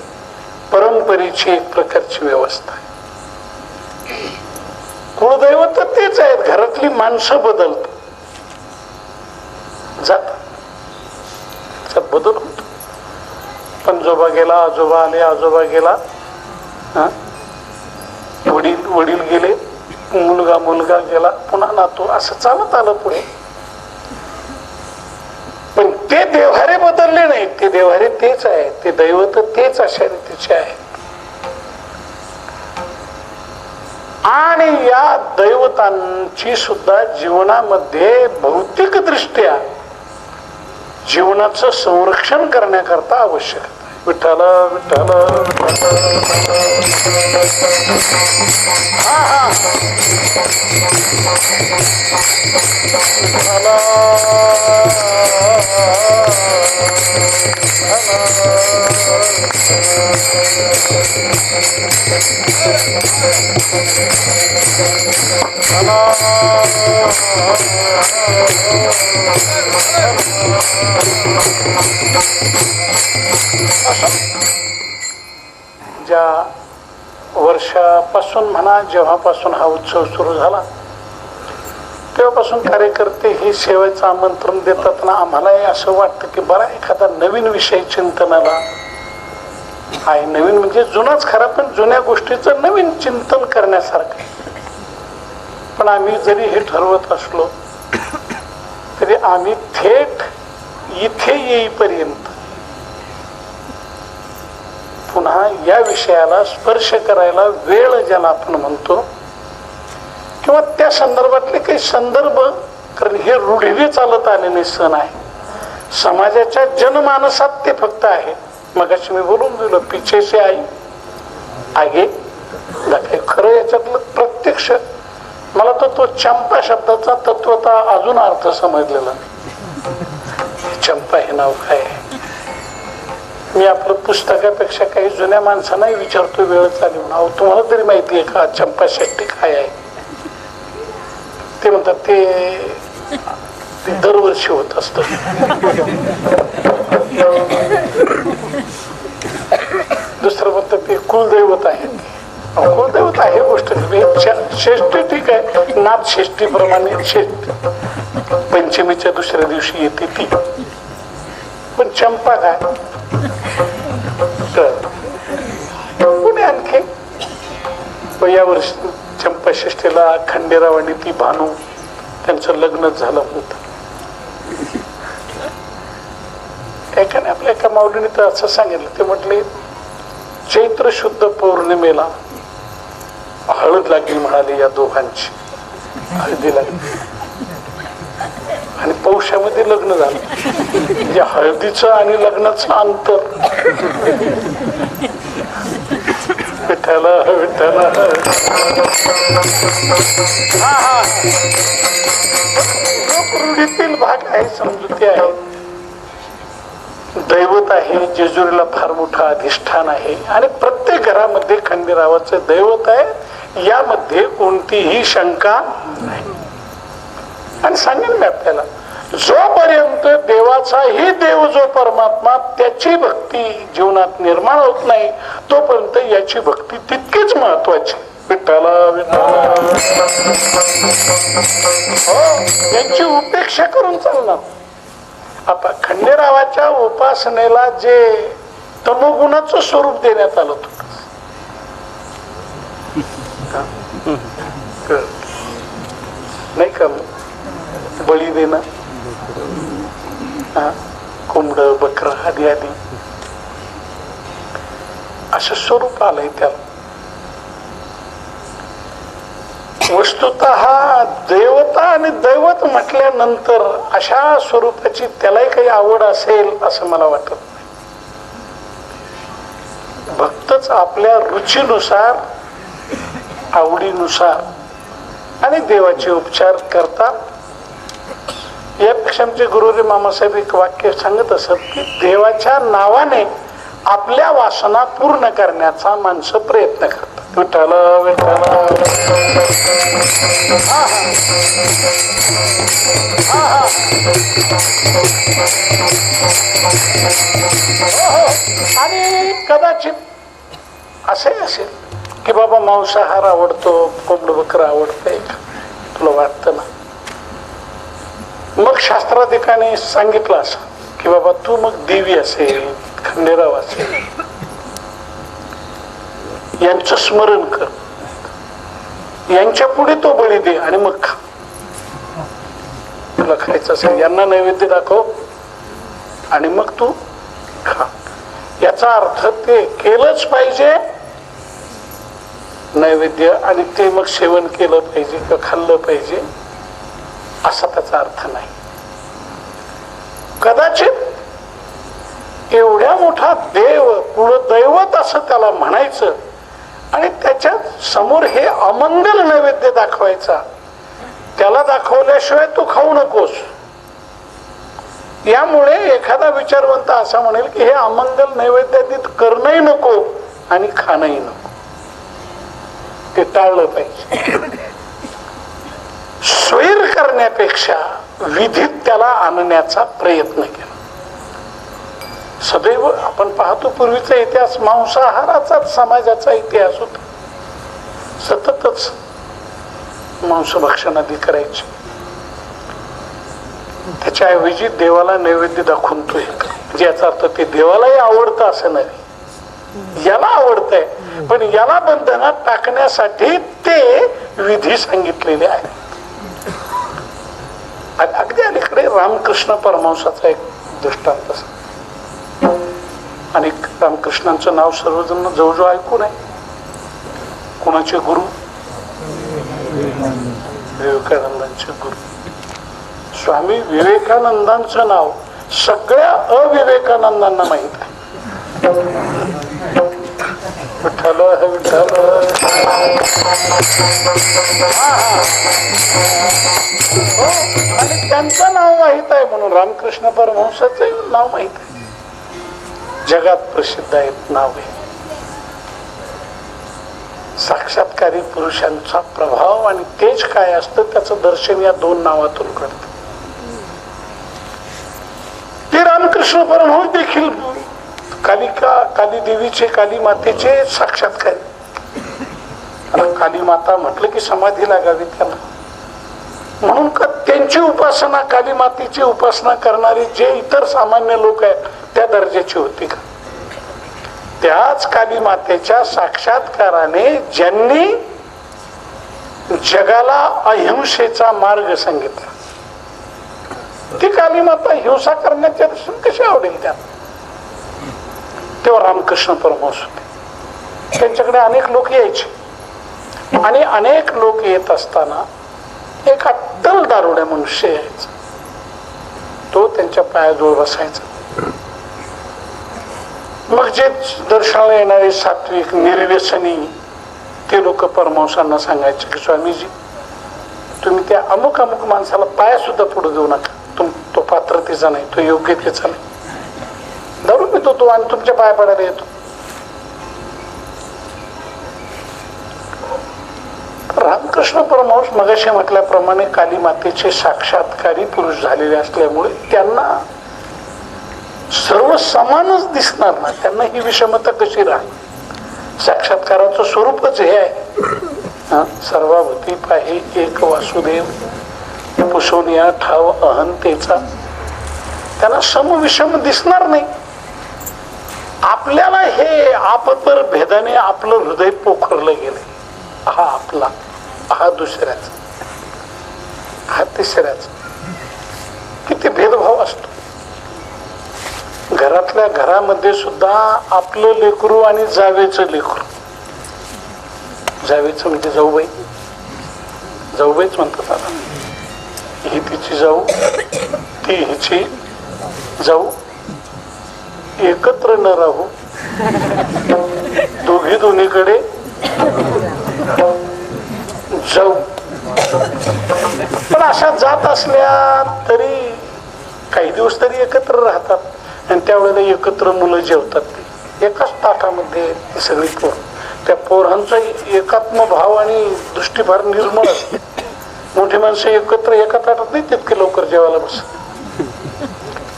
B: परंपरेची एक प्रकारची व्यवस्था आहे. कुळदैवत तर तेच आहेत, घरातली माणसं बदलतात जातात बदल होतो. पणजोबा गेला, आजोबा आले, आजोबा गेला, वडील वडील गेले, मुलगा मुलगा गेला, पुन्हा नातू, असं चालत आलं पुढे. पण ते देव्हारे बदलले नाहीत, ते देव्हारे तेच आहेत, ते दैवत तेच अशा रीतीचे आहेत. आणि या दैवतांची सुद्धा जीवनामध्ये भौतिक दृष्ट्या जीवनाचं संरक्षण करण्याकरता आवश्यक आहे. विठ्ठल विठ्ठल हा हा ज्या वर्षापासून म्हणा, जेव्हापासून हा उत्सव सुरू झाला तेव्हापासून कार्यकर्ते हे सेवेचं आमंत्रण देतात ना, आम्हालाही असं वाटतं की बरा एखादा नवीन विषय चिंतनाला आहे. नवीन म्हणजे जुनाच खरा, पण जुन्या गोष्टीचं नवीन चिंतन करण्यासारखं. पण आम्ही जरी हे ठरवत असलो तरी आम्ही थेट इथे येईपर्यंत पुन्हा या विषयाला स्पर्श करायला वेळ ज्याला आपण म्हणतो किंवा त्या संदर्भातले काही संदर्भ, कारण हे रूढीने चालत आलेले सण आहे, समाजाच्या जनमानसात ते फक्त आहे. मगाशी मी बोलून दिलं पिछे से आई आगे, खरं याच्यातलं प्रत्यक्ष मला तर तो चंपा शब्दाचा तत्वता अजून अर्थ समजलेला नाही. चंपा हे नाव काय आहे? मी आपलं पुस्तकापेक्षा काही जुन्या माणसांनाही विचारतो वेळ चालू म्हणून, अहो तुम्हाला तरी माहिती आहे का चंपा शेट्टी काय आहे? ते म्हणतात ते दरवर्षी होत असत. दुसरं म्हणतात ते कुलदैवत आहे. कुलदैवत आहे गोष्ट षष्टी ठीक आहे, नाथ षष्टी प्रमाणे षष्टी पंचमीच्या दुसऱ्या दिवशी येते ती, पण चंपा काय पुणे आणखी या वर्षी चंपा षष्टीला खंडेराव आणि ती भानू त्यांचं लग्नच झालं होतं. एकाने आपल्या एका माऊलीने तर असं सांगितलं, ते म्हटले चैत्र शुद्ध पौर्णिमेला हळद लागली म्हणाले या दोघांची, हळदी लागली आणि पौषामध्ये लग्न झालं. म्हणजे हळदीचं आणि लग्नाचं अंतर. विठ्ठल विठ्ठल हा हा लोकरूढीतील भाग आहे, समजुती आहे. दैवत आहे, जेजुरीला फार मोठं अधिष्ठान आहे आणि प्रत्येक घरामध्ये खंडेरावाचं दैवत आहे, यामध्ये कोणतीही शंका नाही. आणि सांगेन मी आपल्याला, जोपर्यंत देवाचाही देव जो परमात्मा त्याची भक्ती जीवनात निर्माण होत नाही तोपर्यंत याची भक्ती तितकीच महत्वाची. विठ्ठला विठ्ठला हो, यांची उपेक्षा करून चालणार. आता खंडेरावाच्या उपासनेला जे तमोगुणाचं स्वरूप देण्यात आलं होतं, नाही का, बळी देणं, कोंबड बकरा आदी आदी असं स्वरूप आलंय त्याला. वस्तुतः देवता आणि दैवत म्हटल्यानंतर अशा स्वरूपाची त्यालाही काही आवड असेल असं मला वाटत नाही. भक्तच आपल्या रुचीनुसार आवडीनुसार आणि देवाचे उपचार करतात. यापेक्षा आमचे गुरुजी मामासाहेब एक वाक्य सांगत असत की देवाच्या नावाने आपल्या वासना पूर्ण करण्याचा माणसं प्रयत्न करतात. विठ्ठल विठ्ठल. आणि कदाचित असे असेल की बाबा मांसाहार आवडतो, कोंबड बकर आवडतंय, तुला वाटतं ना. मग शास्त्राधिकाने सांगितलं असं की बाबा तू मग देवी असेल, खंडेराव असेल, यांचं स्मरण कर, यांच्या पुढे तो बळी दे आणि मग खा. तुला खायचं असेल यांना नैवेद्य दाखव आणि मग तू खा. याचा अर्थ ते केलंच पाहिजे नैवेद्य आणि ते मग सेवन केलं पाहिजे किंवा खाल्लं पाहिजे असा त्याचा अर्थ नाही. कदाचित एवढ्या मोठा देव, कुलदैवत असं त्याला म्हणायचं आणि त्याच्या समोर हे अमंगल नैवेद्य दाखवायचा, त्याला दाखवल्याशिवाय तू खाऊ नकोस. यामुळे एखादा विचारवंत असा म्हणेल की हे अमंगल नैवेद्यात करणंही नको आणि खाणंही नको, ते टाळलं पाहिजे. स्वैर करण्यापेक्षा विधीत त्याला आणण्याचा प्रयत्न केला. सदैव आपण पाहतो पूर्वीचा इतिहास मांसाहाराचाच समाजाचा इतिहास होता. सततच मांसभक्षण आधी करायचे. त्याच्याऐवजी देवाला नैवेद्य दाखवून तो एक, म्हणजे याचा अर्थ ते देवालाही आवडतं असं नाही, याला आवडतंय पण याला बंधनात टाकण्यासाठी ते विधी सांगितलेले आहेत. अगदी अलीकडे रामकृष्ण परमहंसाचा एक दृष्टांत. आणि रामकृष्णांचं नाव सर्वजण जवळजवळ ऐकून आहे. कोणाचे गुरु? विवेकानंदांचे गुरु. स्वामी विवेकानंदांचं नाव सगळ्या अविवेकानंदांना माहित आहे. विठ्ठल विठ्ठल. आणि त्यांचं नाव माहित आहे म्हणून रामकृष्ण परमहंसाचं नाव माहित आहे. जगात प्रसिद्ध आहेत नाव आहे. साक्षात्कारी पुरुषांचा प्रभाव आणि तेज काय असतं त्याचं दर्शन या दोन नावातून घडतं. ते रामकृष्ण परमहंस देखील काली देवीचे, काली मातेचे साक्षात्कारी. काली माता म्हटलं की समाधी लागावी त्याला, म्हणून का त्यांची उपासना, काली मातेची उपासना करणारी जे इतर सामान्य लोक आहेत त्या दर्जाची होती का? त्याच काली मातेच्या साक्षात्काराने ज्यांनी जगाला अहिंसेचा मार्ग सांगितला, ती काली माता हिंसा करण्याचे दर्शन कसे आवडेल त्यांना? तेव्हा रामकृष्ण परमहंस होते. त्यांच्याकडे अनेक लोक यायचे आणि अनेक लोक येत असताना एक अट्टल दारुड्या मनुष्य यायचा. तो त्यांच्या पायाजवळ बसायचा. मग जे दर्शनाला येणारे सात्विक निर्व्यसनी ते लोक परमहंसांना सांगायचे की स्वामीजी, तुम्ही त्या अमुक अमुक माणसाला पाया सुद्धा पुढे देऊ नका, तो पात्रतेचा नाही, तो योग्यतेचा नाही, दारू पितो तो आणि तुमच्या पाया पडायला येतो. रामकृष्ण परमहंस मगाशी म्हटल्याप्रमाणे काली मातेचे साक्षात्कारी पुरुष झालेले असल्यामुळे त्यांना सर्व समानच दिसणार ना. त्यांना ही विषमता कशी राहील? साक्षात्काराचं स्वरूपच हे आहे. सर्वाभूती पाही एक वासुदेव, पुसोनिया ठाव अहंतेचा. त्यांना समविषम दिसणार नाही. आपल्याला हे आपपर भेदाने आपलं हृदय पोखरलं गेलंय. हा आपला, हा दुसऱ्याचा, हा तिसऱ्याचा. किती भेदभाव असतो. घरातल्या घरामध्ये सुद्धा आपलं लेकरू आणि जावेचं लेकरू, जावेचं म्हणजे जाऊबाई, जाऊबाईच म्हणतात आता. ही तिची जाऊ, ती हिची जाऊ, एकत्र न राहू, दोघी दोन्हीकडे जाऊ. पण अशा जात असल्या तरी काही दिवस तरी एकत्र राहतात आणि त्यावेळेला एकत्र मुलं जेवतात. एकाच ताटामध्ये ती सगळी पोर, त्या पोरांचा एकात्म भाव आणि दृष्टी फार निर्मळ असते. मोठी माणसं एकत्र एका ताटात नाही तितके लवकर जेवायला बस,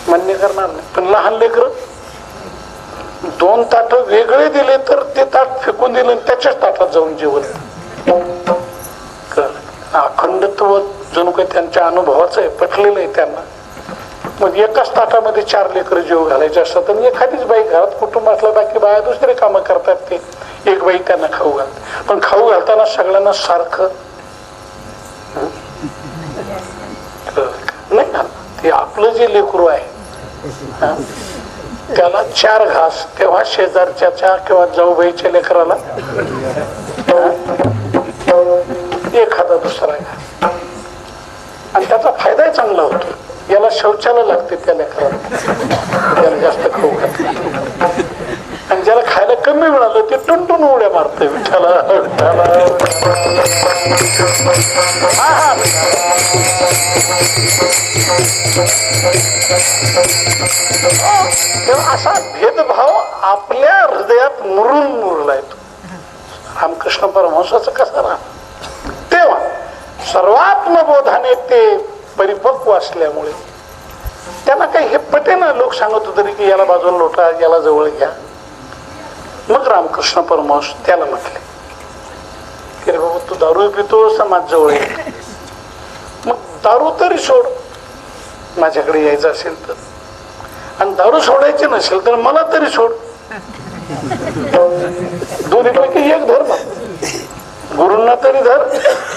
B: मान्य करणार नाही. पण लहान लेकर 2 ताट वेगळे दिले तर ते ताट फेकून दिलं आणि त्याच्याच ताटात जाऊन जेवण. अखंडत्व जणू काही त्यांच्या अनुभवाचं आहे, पटलेलं आहे त्यांना. मग एकाच ताटामध्ये 4 लेकर जेव घालायचे असतात आणि एखादीच बाई घरात कुटुंब असलं, बाकी बाया दुसरे कामं करतात, ते एक बाई त्यांना खाऊ घालते. पण खाऊ घालताना सगळ्यांना सारखं नाही ना, ते आपलं जे लेकरू आहे त्याला 4 घास, तेव्हा शेजारच्या किंवा जाऊबाईच्या लेकराला एखादा दुसरा घास, आणि त्याचा फायदाही चांगला होतो. याला शौचाला लागते त्या लेकराला, त्याला जास्त खाऊ घालते. आणि ज्याला खायला कमी मिळालं ते टुनटुन उड्या मारतोय विठ्ठला विठ्ठला. तेव्हा असा भेदभाव आपल्या हृदयात मुरलाय. रामकृष्ण परमहंसाचं कसं ना, तेव्हा सर्वात्मबोधाने ते परिपक्व असल्यामुळे त्यांना काही हे पटेना. लोक सांगत होते की याला बाजूला लोटा, याला जवळ घ्या. मग रामकृष्ण परमहंस त्याला म्हटले की रे बाबा, तू दारू पितो, समाज जवळ ये, मग दारू तरी सोड माझ्याकडे यायचं असेल तर, आणि दारू सोडायची नसेल तर मला तरी सोड. दोन्हीपैकी एक धर, मग गुरूंना तरी धर,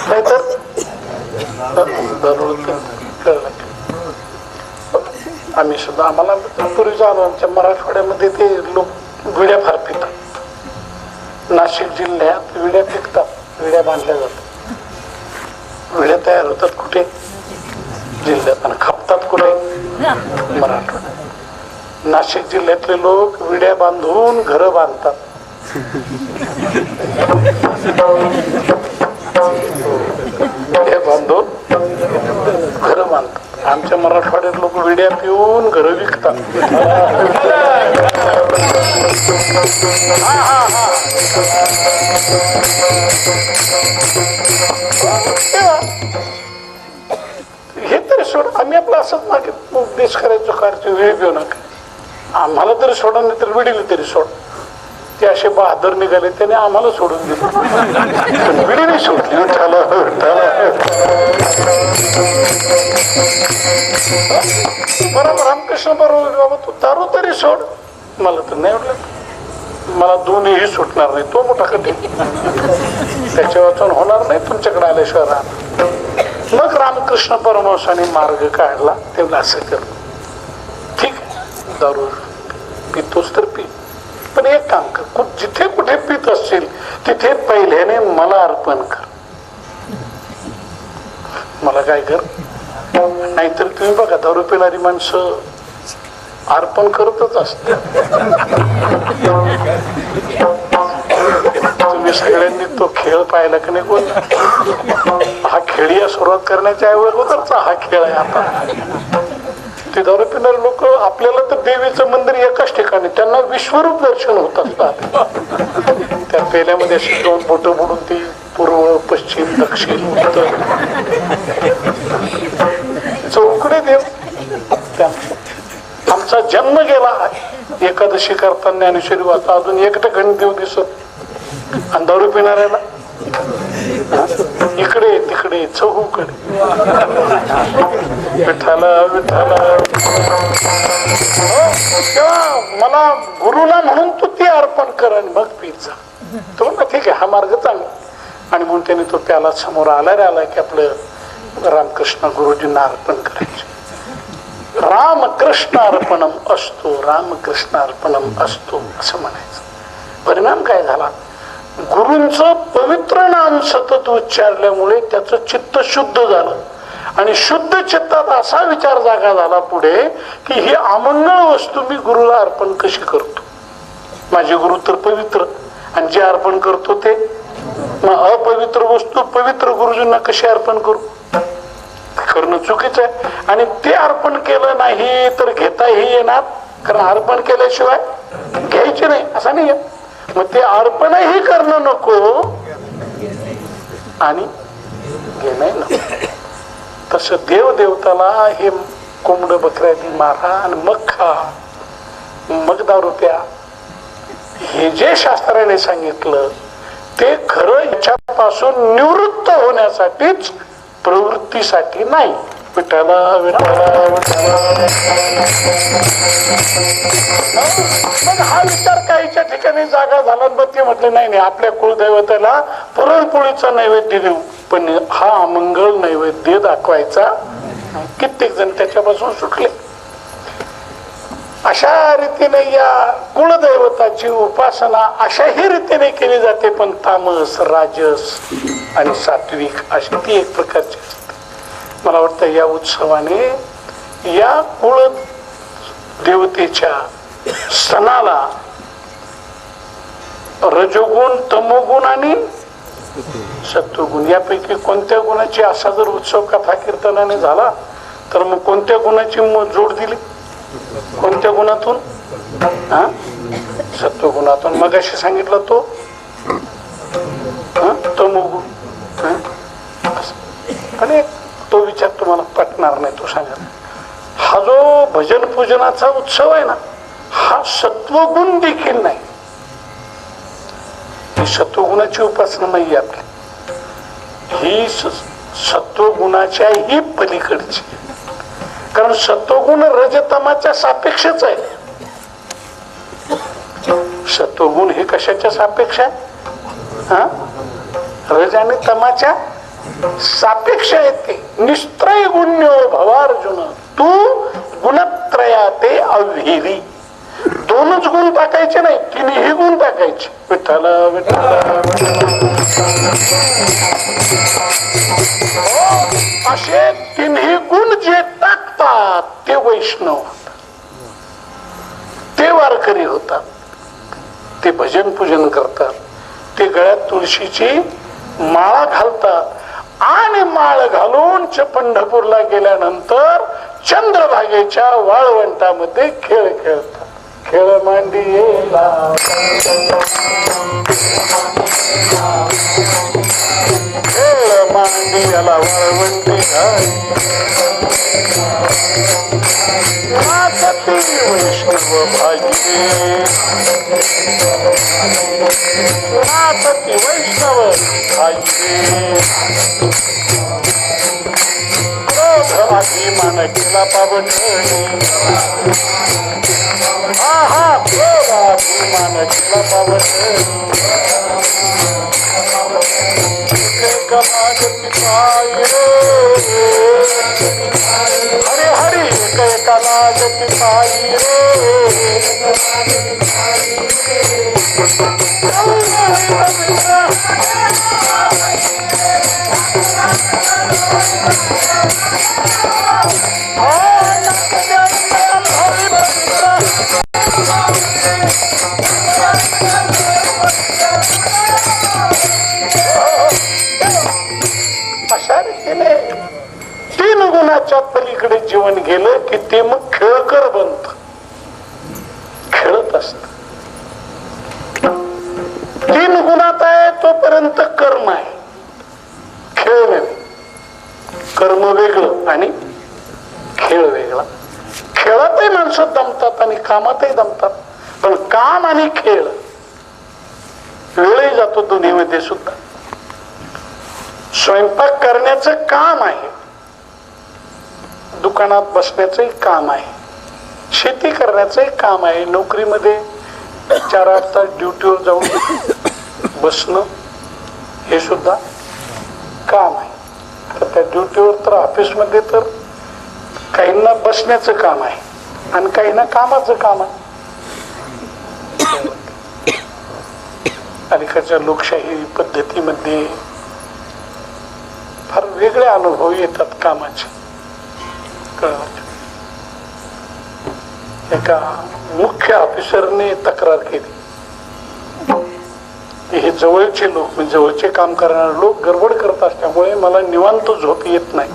B: नाहीतर आम्ही सुद्धा, आम्हाला पूर्वी जाणं, आमच्या मराठवाड्यामध्ये ते लोक विड्या फार पितात. नाशिक जिल्ह्यात विड्या पिकतात, विड्या बांधल्या जातात. विड्या तयार होतात कुठे? जिल्ह्यात. आणि खपतात कुठे? मराठवाड्यात. नाशिक जिल्ह्यातले लोक विड्या बांधून घरं बांधतात. विड्या बांधून घरं बांधतात. आमच्या मराठवाड्यात लोक विड्या पिऊन घरं विकतात. हे तरी सोड, आम्ही आपलं असंच मागे उपदेश करायचो, करायचो विडी पिऊ नका, आम्हाला तरी सोडा, नाही तर विडीला तरी सोड. ते असे बहादर निघाले, त्याने आम्हाला सोडून दिलं, विडी नाही सोडली. बरोबर रामकृष्ण बरोबर, बाबा तू दारू तरी सोड. मला तर नाही आवडलं, मला दोन्हीही सुटणार नाही, तो मोठा कठीण, त्याच्या वाचून होणार नाही तुमच्याकडे आल्याशिवाय राहणार. मग रामकृष्ण परमहंसाने मार्ग काढला, तेव्हा असं कर, ठीक आहे दारू पितोस तर पी, पण एक काम कर, जिथे कुठे पित असतील तिथे पहिल्याने मला अर्पण कर. मला काय कर, नाहीतर तुम्ही बघा दारू पिणारी माणसं अर्पण करतच असतात. तुम्ही सगळ्यांनी तो खेळ पाहिला की नाही? कोण हा खेळी सुरुवात करण्याच्या अगोदरचा हा खेळ आहे. आता ते दारू पिणारे लोक, आपल्याला तर देवीचं मंदिर एकाच ठिकाणी, त्यांना विश्वरूप दर्शन होत असतात. त्या पेल्यामध्ये अशी 2 बोटं बुडून ती पूर्व, पश्चिम, दक्षिण, उत्तर चौकडे देव. आमचा जन्म गेला एकादशी करताना, ज्ञानेश्वरी वाचा, अजून 1 ठिकाणी देव दिसत. आणि दारू पिणाऱ्याला इकडे तिकडे चौकडे. विठ्ठला विठ्ठला. तेव्हा मला गुरुला म्हणून तू ते अर्पण कर आणि मग पीत जा. तो ना ठीक आहे, हा मार्ग चांगला. आणि म्हणून त्याने तो त्याला समोर आला की आपलं रामकृष्ण गुरुजींना अर्पण करायचे. रामकृष्ण अर्पणम असतो, रामकृष्ण अर्पणम असतो असं म्हणायचं. परिणाम काय झाला? गुरूंचं पवित्र नाम सतत उच्चारल्यामुळे त्याचं चित्त शुद्ध झालं. आणि शुद्ध चित्तात असा विचार जागा झाला पुढे की ही अमंगळ वस्तू मी गुरुला अर्पण कशी करतो? माझे गुरु तर पवित्र, आणि जे अर्पण करतो ते अपवित्र वस्तू पवित्र गुरुजींना कशी अर्पण करू? करणं चुकीचं आहे. आणि ते अर्पण केलं नाही तर घेताही येणार, कारण अर्पण केल्याशिवाय घ्यायचं घ्यायचे नाही असं नाही. मग ते अर्पणही करणं नको आणि घेणं नको. तसं देवदेवताला हे कोंबड बकऱ्याची मारा आणि मग खा, मग दारू प्या, हे जे शास्त्राने सांगितलं ते खरं याच्यापासून निवृत्त होण्यासाठीच, प्रवृत्तीसाठी नाही. विठ्ठला विठ्ठला विठ्ठला. मग हा विचार काहीच्या ठिकाणी जागा झाला. मग ते म्हटले नाही नाही, आपल्या कुलदैवताला पुरणपोळीचा नैवेद्य देऊ, पण हा अमंगळ नैवेद्य दाखवायचा. कित्येक जण त्याच्यापासून सुटले. अशा रीतीने या कुलदैवताची उपासना अशाही रीतीने केली जाते, पण तामस, राजस आणि सात्विक अशी ती एक प्रकारची असते. मला वाटतं या उत्सवाने या कुळ देवतेच्या सणाला रजोगुण, तमोगुण आणि सत्वगुण यापैकी कोणत्या गुणाची असा जर उत्सव कथा कीर्तनाने झाला तर मग कोणत्या गुणाची जोड दिली? कोणत्या गुणातून? सत्वगुणातून. मग अशी सांगितलं तो तमोगुण. आणि तो विचार तुम्हाला पटणार नाही, तो सांगा. हा जो भजन पूजनाचा उत्सव आहे ना, हा सत्वगुण देखील नाही. ही सत्वगुणाची उपासना नाही आपली, ही सत्वगुणाच्याही पलीकडची. कारण सत्वगुण रजतमाच्या सापेक्षच आहे. सत्वगुण हे कशाच्या सापेक्ष आहे? रज आणि तमाच्या सापेक्ष आहेत ते. निस्त्रय गुण्यो भवार्जुन तू गुणत्रया ते अव्हेरी. दोनच गुण टाकायचे नाही, तिन्ही गुण टाकायचे. विठ्ठल विठ्ठल. असे तिन्ही गुण जे टाकतात ते वैष्णव होतात, ते वारकरी होतात, ते भजन पूजन करतात, ते गळ्यात तुळशीची माळा घालतात आणि माळ घालून पंढरपूरला गेल्यानंतर चंद्रभागेच्या वाळवंटामध्ये खेळ खेळतात. खेळ मांडियेला खेळ मांडियाला वाळवंटी सती वैष्णव भागिये, सती वैष्णव भागिये. मान केला पावन मान केला पावन हरे हरे एका लागती पायी अशा रीतीने तीन गुणाच्या पलीकडे जीवन गेलं की ते मग खेळकर बनत, खेळत असत. तीन गुणात आहे तोपर्यंत कर्म आहे, खेळ नाही. कर्म वेगळं आणि खेळ वेगळा. खेळातही माणसं दमतात आणि कामातही दमतात, पण काम आणि खेळ वेळही जातो दोन्हीमध्ये सुद्धा. स्वयंपाक करण्याचं काम आहे, दुकानात बसण्याचंही काम आहे, शेती करण्याचंही काम आहे, नोकरीमध्ये 4-8 तास ड्युटीवर जाऊन बसणं हे सुद्धा काम आहे. तर त्या ड्युटीवर तर ऑफिसमध्ये तर काहींना बसण्याचं काम आहे आणि काहींना कामाचं काम आहे. अलीकडच्या लोकशाही पद्धतीमध्ये फार वेगळे अनुभव येतात कामाचे. एका मुख्य ऑफिसरने तक्रार केली, हे जवळचे लोक म्हणजे जवळचे काम करणारे लोक गडबड करत असल्यामुळे मला निवांत झोप येत नाही.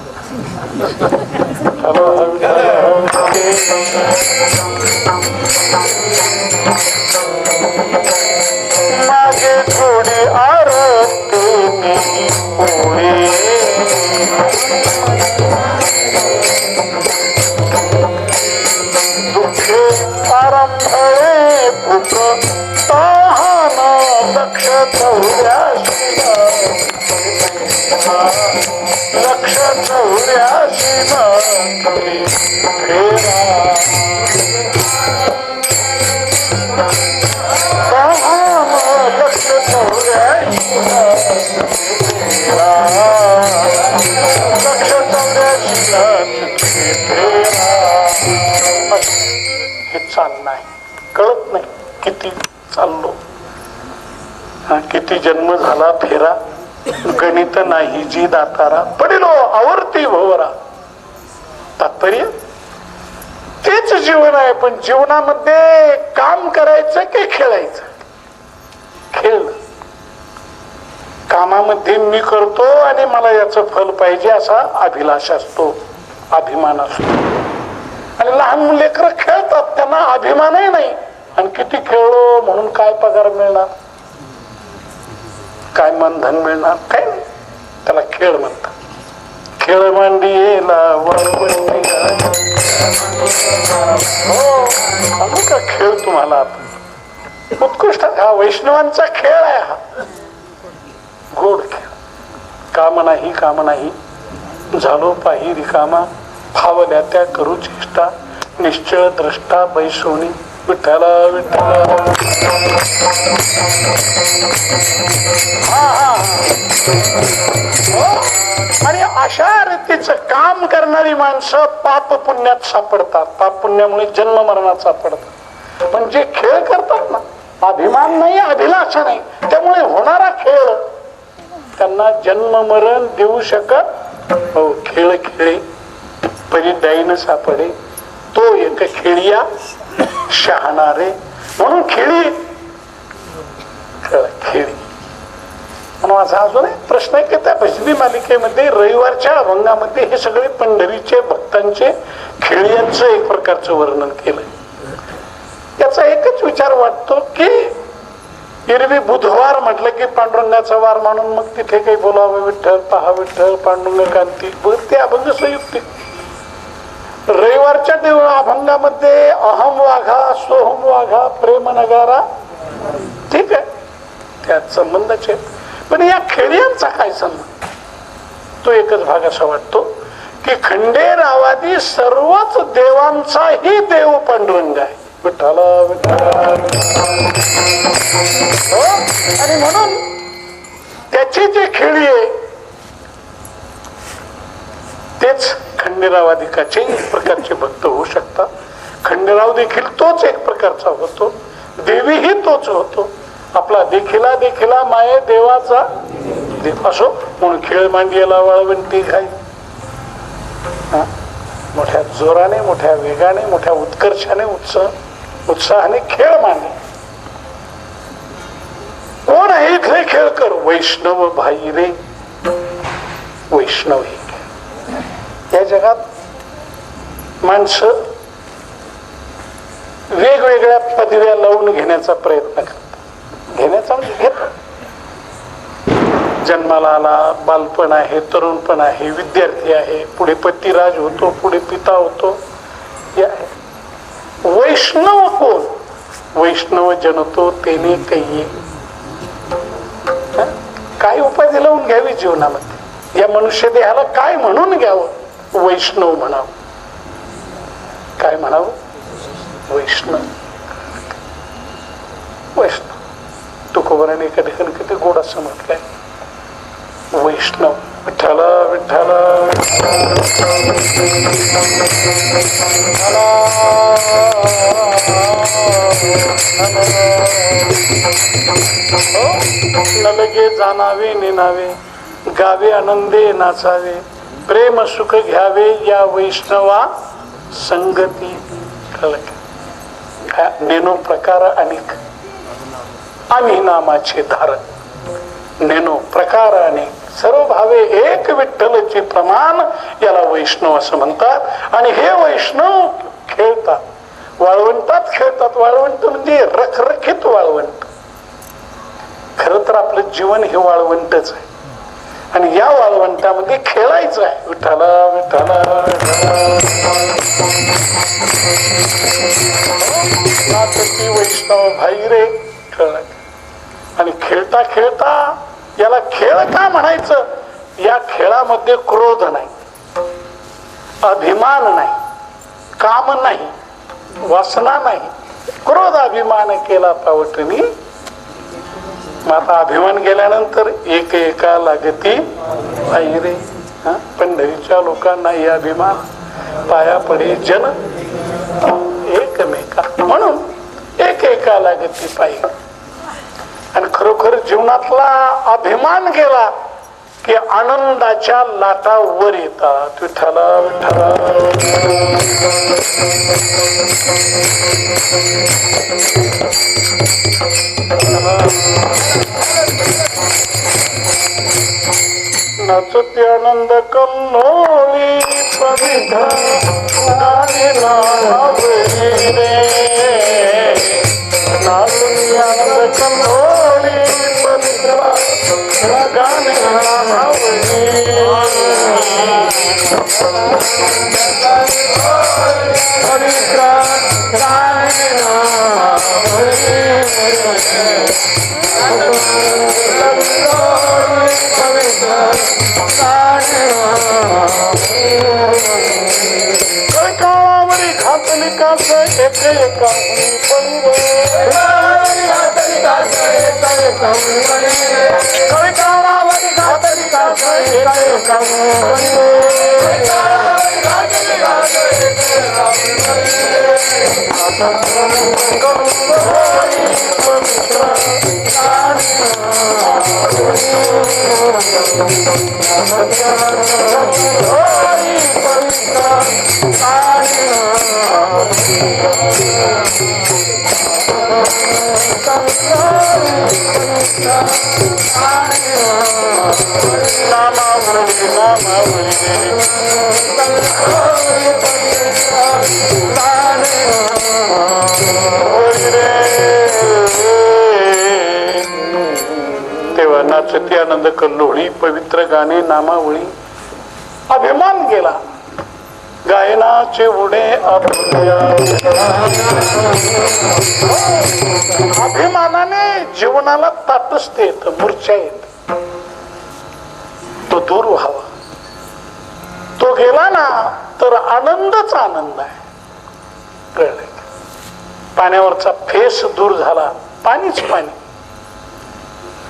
B: दुःखे आरंभळे पुत्र ताहाना लक्ष चौऱ्याशी लक्ष चौऱ्याशी तुम्ही फेरा लक्ष चौऱ्याशी लक्ष चौऱ्याशी हे चालणं आहे, कळत नाही किती चाललो, किती जन्म झाला फेरा, गणित नाही जी दातारा पडिलो आवर्ती भोवरा. तात्पर्य तेच जीवन आहे, पण जीवनामध्ये काम करायचं की खेळायचं? खेळणं. कामामध्ये मी करतो आणि मला याचं फल पाहिजे असा अभिलाष असतो, अभिमान असतो. आणि लहान लेकरं खेळतात, त्यांना अभिमानही नाही. आणि किती खेळलो म्हणून काय पगार मिळणार, काय मनधन मिळणार, काय नाही. त्याला खेळ म्हणतात. खेळ मांडीला हो का खेळ तुम्हाला आता उत्कृष्ट. हा वैष्णवांचा खेळ आहे, हा गोड खेळ. काम नाही काम नाही झालो पाही रिकामा, फावल्या त्या करू चेष्टा, निश्चळ द्रष्टा बैसोनी विठ्ठला विठ्ठला. आणि अशा रीतीचं काम करणारी माणसं पाप पुण्यात सापडतात, पाप पुण्यामुळे जन्म मरणात सापडतात. पण जे खेळ करतात ना, अभिमान नाही अभिलाषा नाही, त्यामुळे होणारा खेळ त्यांना जन्म मरण देऊ शकत हो. खेळ खेळे परी दैन सापडे, तो एक खेळिया शहाणारे. म्हणून खेळी खेळी. म्हणून माझा अजून एक प्रश्न आहे की त्या भजनी मालिकेमध्ये रविवारच्या अभंगामध्ये हे सगळे पंढरीचे भक्तांचे खेळ्यांचं एक प्रकारचं वर्णन केलंय. याचा एकच विचार वाटतो की एरवी बुधवार म्हटलं की पांडुरंगाचा वार म्हणून मग तिथे काही बोलावं, विठ्ठल पहा विठ्ठल पांडुरंग कांती, ते अभंग संयुक्तिक. रविवारच्या देव अभंगामध्ये अहम वाघा सोहम वाघा प्रेम नगारा, ठीक आहे, त्यात संबंधाचे. पण या खेड्यांचा काय संबंध? तो एकच भाग असा वाटतो की खंडेरावादी सर्वच देवांचाही देव पांडुरंग आहे, विठ्ठला विठ्ठला. आणि म्हणून त्याची जी खेळी आहे तेच खंडेरावादिकाचे एक प्रकारचे भक्त होऊ शकतात. खंडेराव देखील तोच एक प्रकारचा होतो, देवीही तोच होतो. आपला देखिला देखिला माये देवाचा देव असो. म्हणून खेळ मांडीला वाळवंटी घाई, मोठ्या जोराने मोठ्या वेगाने मोठ्या उत्कर्षाने उत्साहाने खेळ मांडे. कोण आहे इथले खेळ कर? वैष्णव भाई रे, वैष्णव. या जगात माणसं वेगवेगळ्या पदव्या लावून घेण्याचा प्रयत्न करतात. घेण्याचा म्हणजे घेतात. जन्माला आला, बालपण आहे, तरुणपण आहे, विद्यार्थी आहे, पुढे पतिराज होतो, पुढे पिता होतो. वैष्णव कोण? वैष्णव जनतो तेने काही काय उपाधी लावून घ्यावी जीवनामध्ये? या मनुष्य देहाला काय म्हणून घ्यावं? वैष्णव म्हणावं. काय म्हणावं? वैष्णव. वैष्णव. तुकोबाराने एका ठिकाणी किती गोड असं म्हटलंय, वैष्णव. विठ्ठला विठ्ठला नलगे जाणावे नेनावे, गावे आनंदे नाचावे, प्रेम सुख घ्यावे या वैष्णवा संगती. नेनो प्रकार अनेक, आम्ही नामाचे धारण. नेनो प्रकार अनेक, सर्व भावे एक विठ्ठलचे प्रमाण, याला वैष्णव असं म्हणतात. आणि हे वैष्णव खेळतात, वाळवंटात खेळतात. वाळवंट म्हणजे रखरखीत वाळवंट. खर तर आपलं जीवन हे वाळवंटच आहे. आणि या वाळवंटामध्ये खेळायचं आहे. विठ्ठला विठ्ठला नाचती वैष्णव भाई रे खेळाय. आणि खेळता खेळता याला खेळ का म्हणायचं? या खेळामध्ये क्रोध नाही, अभिमान नाही, काम नाही, वासना नाही. क्रोध अभिमान केला पावटणी. आता अभिमान गेल्यानंतर एक एका लागती आई रे. पंढरीच्या लोकांना हे अभिमान पाया पडे जन एकमेका, म्हणून एक एका लागती पायी. आणि खरोखर जीवनातला अभिमान गेला की आनंदाच्या लाटा वर येतात. विठ्ठला विठ्ठला नाचते आनंद कल्लोळी पवित्र गाणे नाचते रे. नाचते आनंद कल्लोळी पवित्र गाणे नाचते. पवित्र गाणे काळावरी घातली कास एक एका काळावरी घातली कास एक एका तेव्हा नाचती आनंद कल्लोळी पवित्र गाणे नामावळी. अभिमान गेला गायनाचे उडे अभिमानाने जीवनाला ताटस्थ येत, मूर्छा येत. तो दूर व्हावा. तो गेला ना तर आनंदच आनंद आहे. कळलं? पाण्यावरचा फेस दूर झाला, पाणीच पाणी.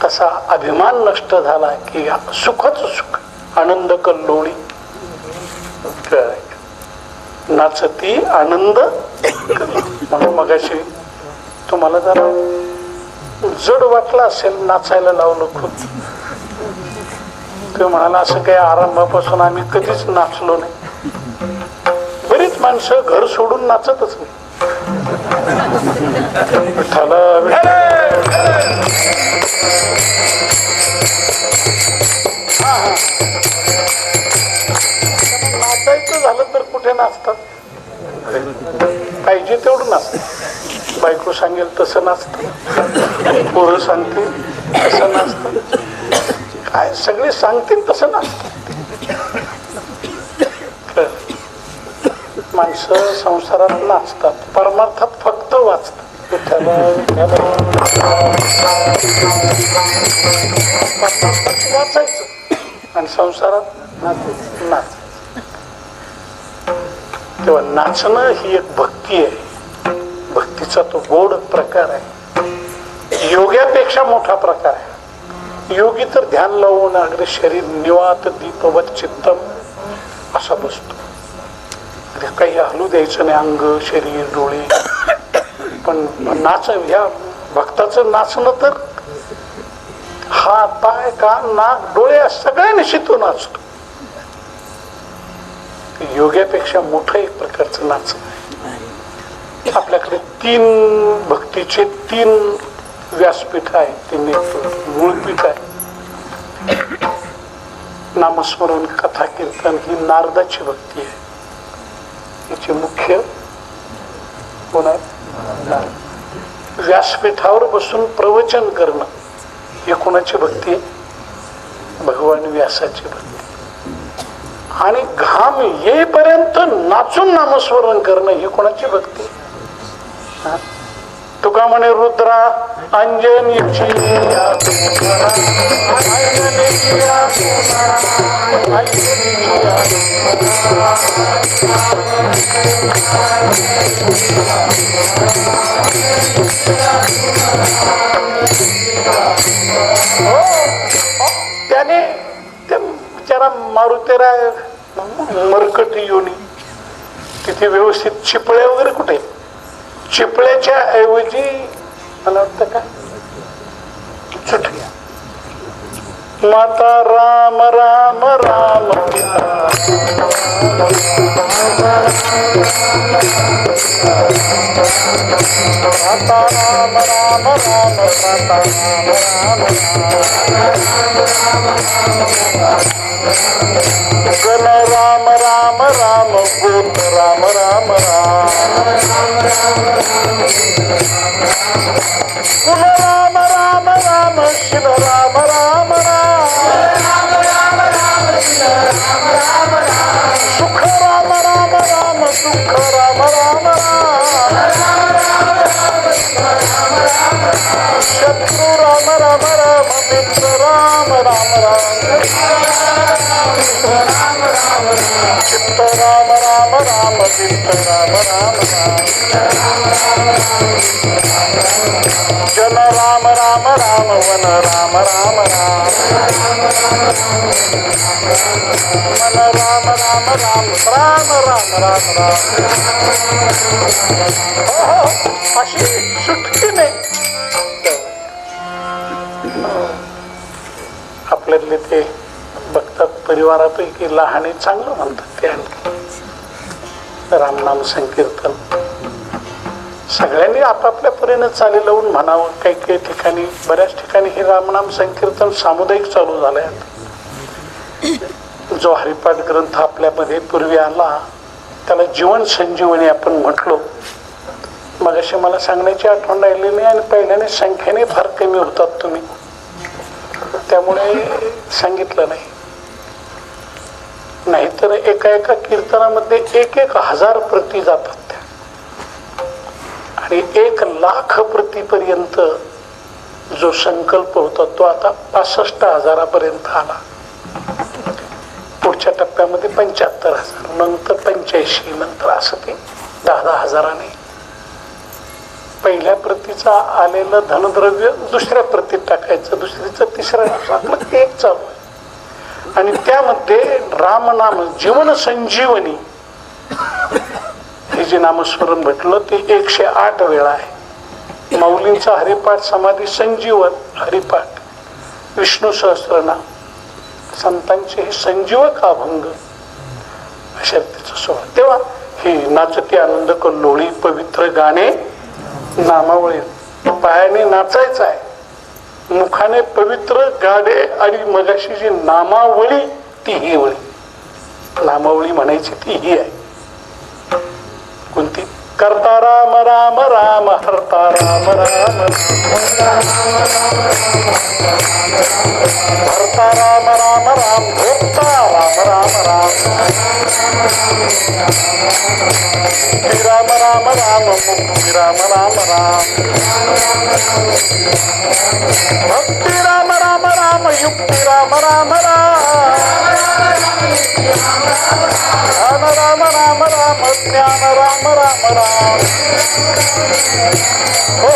B: तसा अभिमान नष्ट झाला की सुखच सुख. आनंद कल्लोळी. नाचती आनंद. म्हणून मगाशी तुम्हाला जरा जड वाटलं असेल, नाचायला लावलं खूप. ते म्हणाला असं काही आरंभापासून आम्ही कधीच नाचलो नाही. बरीच माणसं घर सोडून नाचतच नाही. नाचायचं झालं तर कुठे नाचतात? पाहिजे तेवढं नाचतात. बायको सांगेल तसं नाचतं, पोरं सांगतील तसं नाचतं, काय सगळे सांगतील तसं नाचतात. माणसं संसारात नाचतात, परमार्थात फक्त वाचतात. वाचायचं आणि संसारात नाच. तेव्हा नाचणं ही एक भक्ती आहे. भक्तीचा तो गोड प्रकार आहे. योग्यापेक्षा मोठा प्रकार आहे. योगी तर ध्यान लावून अगदी शरीर निवात दीपवत चित्तम असा बसतो. काही हलू द्यायचं नाही, अंग शरीर डोळे. पण नाच ह्या भक्ताचं नाचणं तर हात पाय कान नाक डोळे सगळ्या निश्चित नाचतो. योग्यापेक्षा मोठं एक प्रकारचं नाचणं आहे. आपल्याकडे 3 भक्तीचे 3 व्यासपीठ आहे. 3 मूळपीठ आहे. नामस्मरण कथा कीर्तन ही नारदाची भक्ती आहे. याचे मुख्य कोण आहे? व्यासपीठावर बसून प्रवचन करणं ही कोणाची भक्ती आहे? भगवान व्यासाची भक्ती. आणि घाम येईपर्यंत नाचून नामस्मरण करणं ही कोणाची भक्ती? तुका म्हणे रुद्रा अंजनीची त्याने त्या बिचारा मारुतेरा मरकटी योनी तिथे व्यवस्थित चिपळे वगैरे कुठे? चिपळ्याच्या ऐवजी मला वाटतं का चुटक्या. माता राम राम राम माता राम राम राम माता राम राम गण राम राम राम गोत राम राम राम कुल राम राम राम शिव राम राम राम सुख राम राम राम दुःख राम राम राम शत्रु राम राम राम मित्र राम राम राम चित्त राम राम राम चित्त राम राम राम जन राम राम राम वन राम राम राम मन राम राम राम प्राण राम राम राम. अशी सुटकी नाही. आपल्यातले ते बघतात परिवारापैकी लहाने चांगलं म्हणतात ते आणखी रामनाम संकीर्तन सगळ्यांनी आपापल्या परीने चाली लावून म्हणावं. काही काही ठिकाणी बऱ्याच ठिकाणी हे रामनाम संकीर्तन सामुदायिक चालू झालंय. जो हरिपाठ ग्रंथ आपल्यामध्ये पूर्वी आला त्याला जीवन संजीवनी आपण म्हटलो. मग अशी मला सांगण्याची आठवण राहिली नाही. आणि पहिल्याने संख्येने फार कमी होतात तुम्ही, त्यामुळे सांगितलं नाही. नाहीतर एका एका कीर्तनामध्ये 1,000 प्रती जातात त्या. आणि 1,00,000 प्रतीपर्यंत जो संकल्प होता तो आता 65,000 आला. पुढच्या टप्प्यामध्ये 75,000, नंतर 85, नंतर असं ते 10,000 पहिल्या प्रतीचा आलेलं धनद्रव्य दुसऱ्या प्रतीत टाकायचं, दुसरीचं तिसऱ्या, आपलं ते एक चालू आहे. आणि त्यामध्ये रामनाम जीवन संजीवनी हे जे नामस्मरण भेटलं ते 108 वेळा आहे. माऊलींचा हरिपाठ समाधी संजीवन हरिपाठ, विष्णू सहस्रनाम, संतांचे हे संजीवक अभंग अशा तिचं सोहळा. तेव्हा हे नाचती आनंद कल्लोळी पवित्र गाणे नामावळी. पायाने नाचायचं आहे, मुखाने पवित्र गाणे. आणि मगाशी जी नामावळी ती ही वळी, नामावळी म्हणायची ती ही आहे. कोणती? करता राम राम राम हरता राम राम हरता राम राम राम भोगता राम राम राम राम राम राम मुक्ती राम राम राम भक्ती राम राम राम युक्ती राम राम राम राम राम राम ज्ञान राम राम राम. हो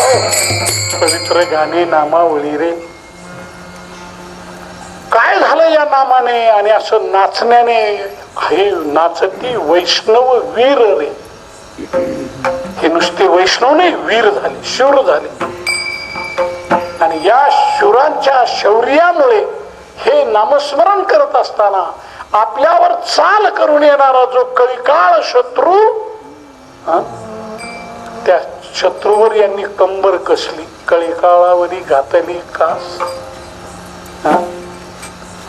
B: पवित्र गाणे नामावळी रे. काय झालं या नामाने आणि असं नाचण्याने? हे नाचती वैष्णव वीर रे. हे नुसते वैष्णव नाही, वीर झाले, शूर झाले. आणि या शूरांच्या शौर्यामुळे हे नामस्मरण करत असताना आपल्यावर चाल करून येणारा जो कलिकाळ शत्रू, त्या शत्रूवर यांनी कंबर कसली. कलिकाळावरी घातली कास.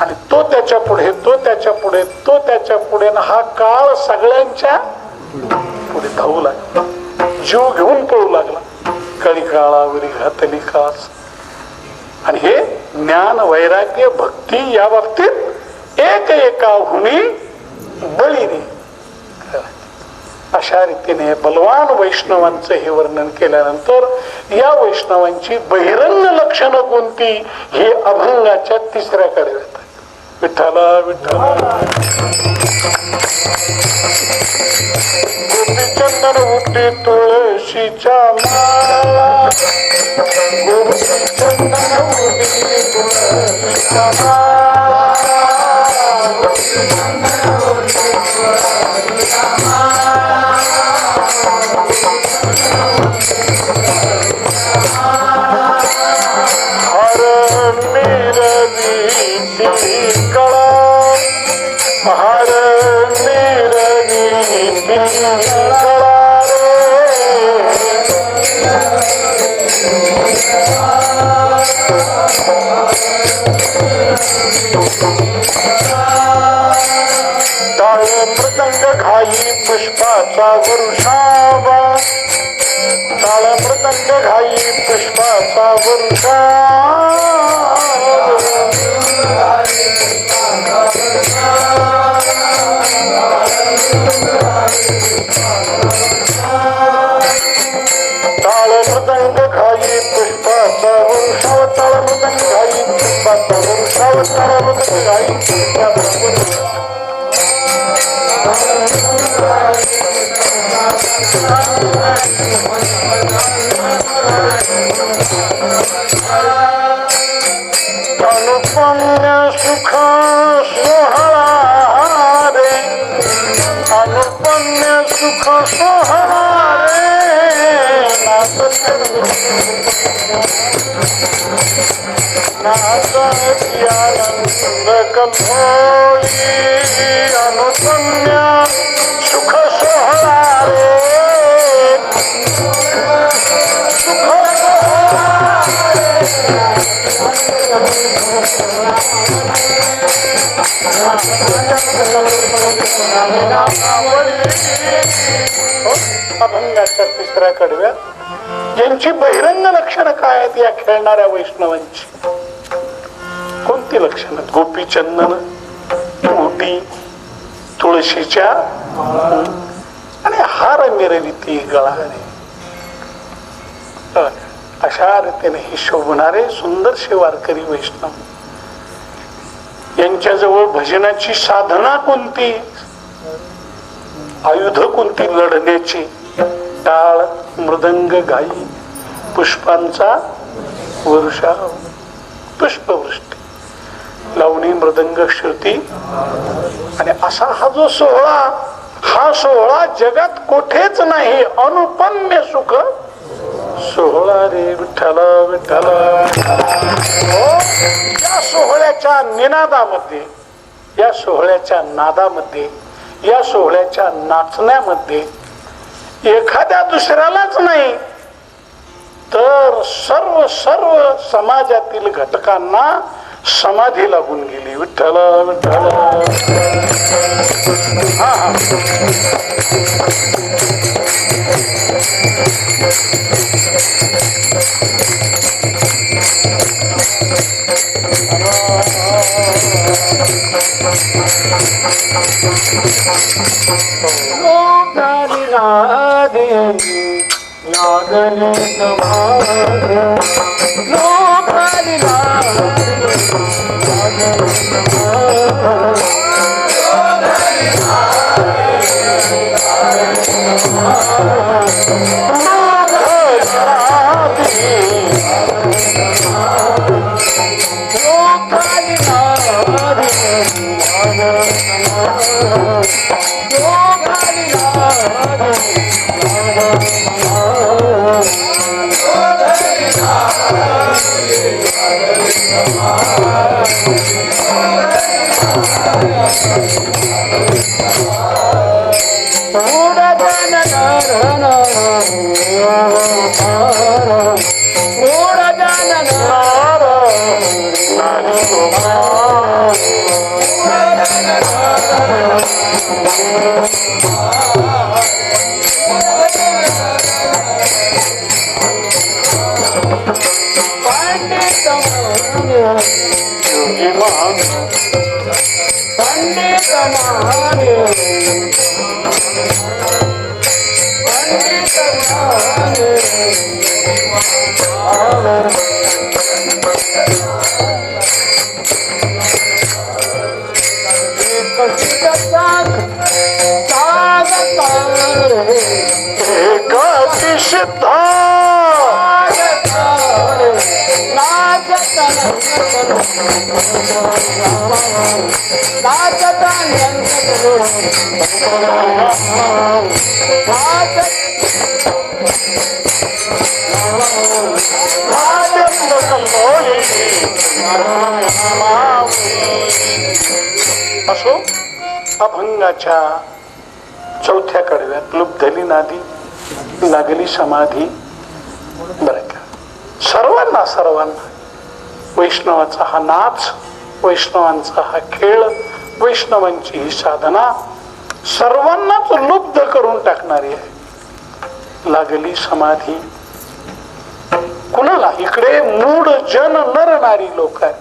B: आणि तो त्याच्या पुढे, तो त्याच्या पुढे, तो त्याच्या पुढे. हा काळ सगळ्यांच्या पुढे धावू लागला, जीव घेऊन पळू लागला. कलिकाळावरी घातली कास. आणि हे ज्ञान वैराग्य भक्ती या बाबतीत एक एकाहुनी बळी रे. अशा रीतीने बलवान वैष्णवांचं हे वर्णन केल्यानंतर या वैष्णवांची बहिरंग लक्षणं कोणती हे अभंगाच्या तिसऱ्या कडे येतात. विठ्ठला विठ्ठला गोपीचंदन उठे तुळशीच्या माळा, गोपीचंदन उठे तुळशीच्या माळा, हर निरवी कळा, हर निरवी कळा टाळ मृदंग घाई पुष्पाचा वरुषावा, टाळ मृदंग घाई पुष्पाचा वरुषा, टाळ मृदंग घाई पुष्पाचा वरुषाव, टाळ मृदंग घाई पुष्पाचा वरुषाव, टाळ मृदंग घाई पुष्पाचा वरुषा. अनुपम्य सुख सोहळा रे, अनुपम्य सुख सोहळा रे, नाचती आनंद कल्होळी, अनुपम्य सुख सोहळा रे, सुख अभंगाच्या तिसऱ्या कडव्यात यांची बहिरंग लक्षणं काय आहेत या खेळणाऱ्या वैष्णवांची? कोणती लक्षणं? गोपीचंदन उटी तुळशीच्या आणि हार मिरविती गळाने. अशा रीतीने हे शोभणारे सुंदरशे वारकरी वैष्णव, यांच्याजवळ भजनाची साधना कोणती, आयुध कोणती लढण्याची? टाळ मृदंग घाई पुष्पांचा वर्षाव, पुष्पवृष्टी, लावणी मृदंग श्रुती. आणि असा हा जो सोहळा, हा सोहळा जगात कुठेच नाही. अनुपम्य सुख सोहळा रे विठ्ठला विठ्ठला. या सोहळ्याच्या निनादामध्ये, या सोहळ्याच्या नादामध्ये, या सोहळ्याच्या नाचण्यामध्ये एखाद्या दुसऱ्यालाच नाही तर सर्व सर्व समाजातील घटकांना समाधी लागून गेली. विठ्ठला विठ्ठला. हा
C: पंडित
B: महान पंडित महाने पंडित महाने एकाची सिद्धा असो अभंगाच्या चौथ्या कडव्यात लुब्धली नादी लागली समाधी. बरं का, सर्वांना वैष्णवाचा हा नाच, वैष्णवांचा हा खेळ, वैष्णवांची ही साधना सर्वांनाच लुब्ध करून टाकणारी आहे. लागली समाधी कुणाला? इकडे मूढ जन नरणारी लोक आहेत.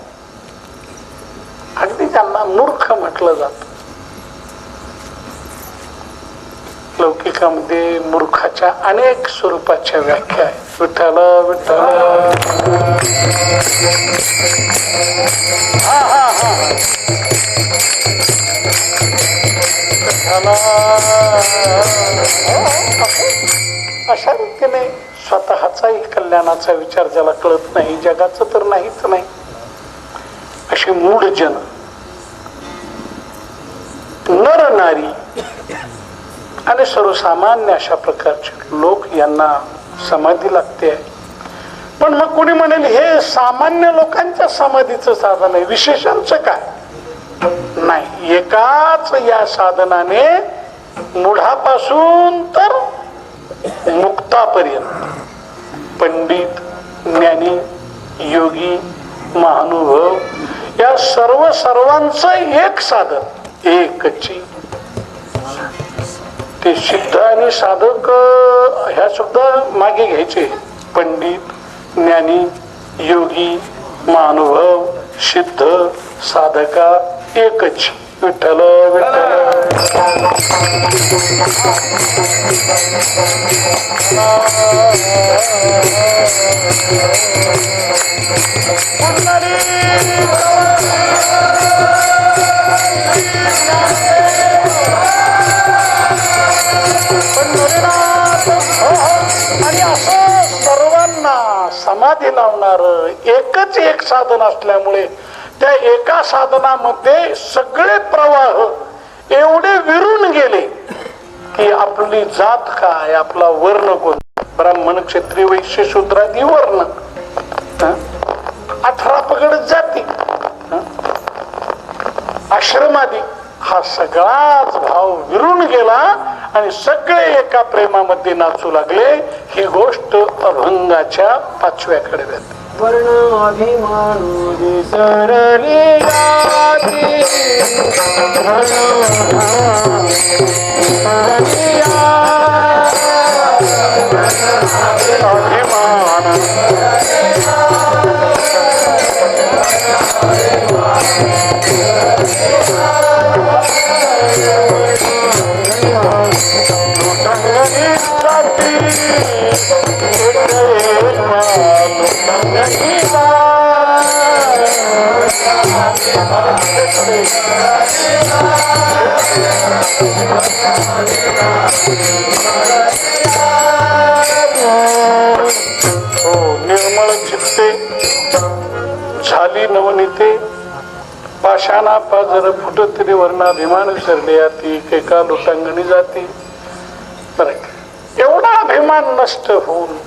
B: अगदी त्यांना मूर्ख म्हटलं जात. लौकिकामध्ये मूर्खाच्या अनेक स्वरूपाच्या व्याख्या आहेत. विठ्ठल विठ्ठल हा हा हा अशा रीतीने स्वतःचाही कल्याणाचा विचार ज्याला कळत नाही, जगाचं तर नाहीच नाही, अशी मूढ जन नर नारी आणि सर्वसामान्य अशा प्रकारचे लोक यांना समाधी लागते. पण मग कोणी म्हणेल हे सामान्य लोकांच्या समाधीचं साधन आहे, विशेषांचं काय? नाही, एकाच या साधनाने मूढापासून तर मुक्तापर्यंत पंडित, ज्ञानी, योगी, महानुभव या सर्वांचं एक साधन, एकची. ते सिद्ध आणि साधक ह्या सुद्धा मागे घ्यायचे. पंडित, ज्ञानी, योगी, महानुभव, सिद्ध, साधका एकच. विठ्ठल विठ्ठल आणि असं सर्वांना समाधी लावणार एकच एक साधन असल्यामुळे त्या एका साधनामध्ये सगळे प्रवाह एवढे विरून गेले की आपली जात काय, आपला वर्ण कोण, ब्राह्मण, क्षत्रिय, वैश्य, शूद्रादी वर्ण, 18 पगड जाती, आश्रमादी, हा सगळाच भाव विरून गेला आणि सगळे एका प्रेमामध्ये नाचू लागले. ही गोष्ट अभंगाच्या 5व्या कडव्यात.
C: वर्णाभिमान विसरले जाती,
B: निर्मळ चित्ते झाली नवनीते, पाषाणा पाजर फुटतरी वर्णाभिमान विसरले याती, एका लोटांगणी जाती. एवढा अभिमान नष्ट होऊन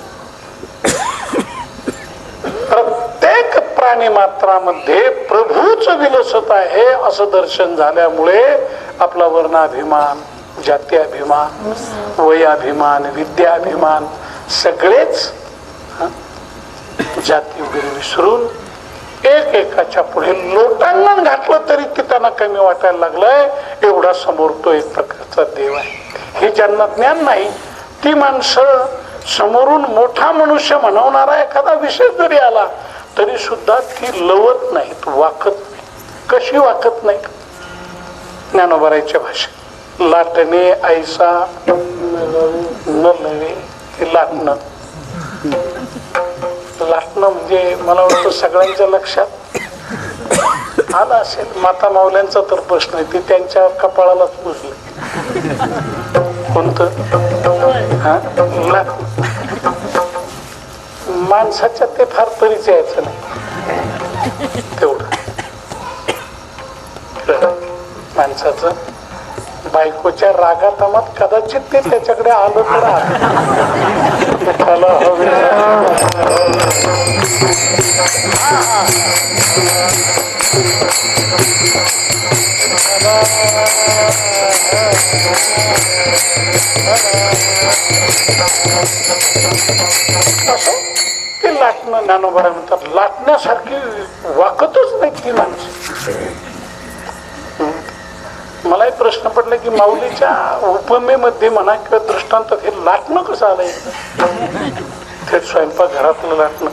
B: प्रत्येक प्राणी मात्रामध्ये प्रभूच विलसत आहे असं दर्शन झाल्यामुळे आपला वर्णाभिमान, जात्याभिमान, वयाभिमान, विद्याभिमान सगळेच जाती वगैरे विसरून एक एकाच्या पुढे लोटांगण घातलं तरी ते त्यांना कमी वाटायला लागलंय. एवढा समोर तो एक प्रकारचा देव आहे. हे ज्यांना ज्ञान नाही ती माणसं समोरून मोठा मनुष्य म्हणवणारा एखादा विषय जरी आला तरी सुद्धा ती लवत नाहीत, वाकत नाही. कशी वाकत नाही. ज्ञानोबारायच्या भाषेत लाटणे ऐसा न नव्हे हे लाटणं. लाटणं म्हणजे मला वाटतं सगळ्यांच्या लक्षात आलं असेल. माता माऊल्यांचा तर प्रश्न आहे, ते त्यांच्या कपाळालाच पुजले. कोणतं? हा, लाटणं. माणसाच्या ते फार परिचयाचं नाही तेवढं. माणसाचं बायकोच्या रागातामात कदाचित ते त्याच्याकडे आलं तर त्याला हवे. ते लाटणं ज्ञानोबा म्हणतात. लाटण्यासारखी वाकतच नाही ती माणसं. मला एक प्रश्न पडला की माऊलीच्या उपमेमध्ये म्हणा किंवा दृष्टांतात हे लाटणं कसं आलंय. थेट स्वयंपाक घरातलं लाटणं.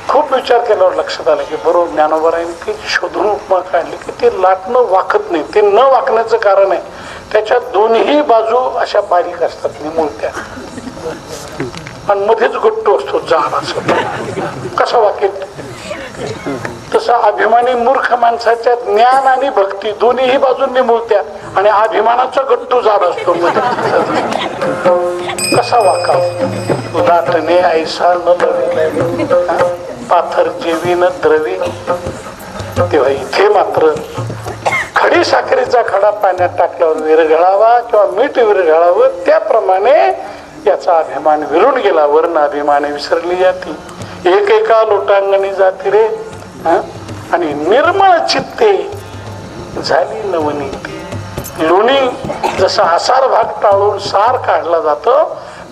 B: खूप विचार केल्यावर लक्षात आलं की बरोबर ज्ञानोबारायांनी ती शोधून उपमा काढली की ते लाटणं वाकत नाही. ते न वाकण्याचं कारण आहे त्याच्या दोन्ही बाजू अशा बारीक असतात निमुळत्या आणि मध्येच गट्टू असतो जाड असं. कसा वाकेल. तसा अभिमानी मूर्ख माणसाच्या ज्ञान आणि भक्ती दोन्हीही बाजूंनी मुळत्या आणि अभिमानाचा गट्टू जाड असतो मध्ये. कसा वाका. लाटणे ऐसा न लवे पाथर जेवी न द्रवी. तेव्हा इथे मात्र खडी साखरेचा खडा पाण्यात टाकल्यावर विरघळावा किंवा मीठ विरघळावं त्याप्रमाणे याचा अभिमान विरून गेला. वर्ण अभिमान विसरली जाती. एकेका लोटांगणी जाती रे. आणि निर्मळ चित्ते झाली नवनीती. लोणी जसं आसार भाग टाळून सार काढला जातो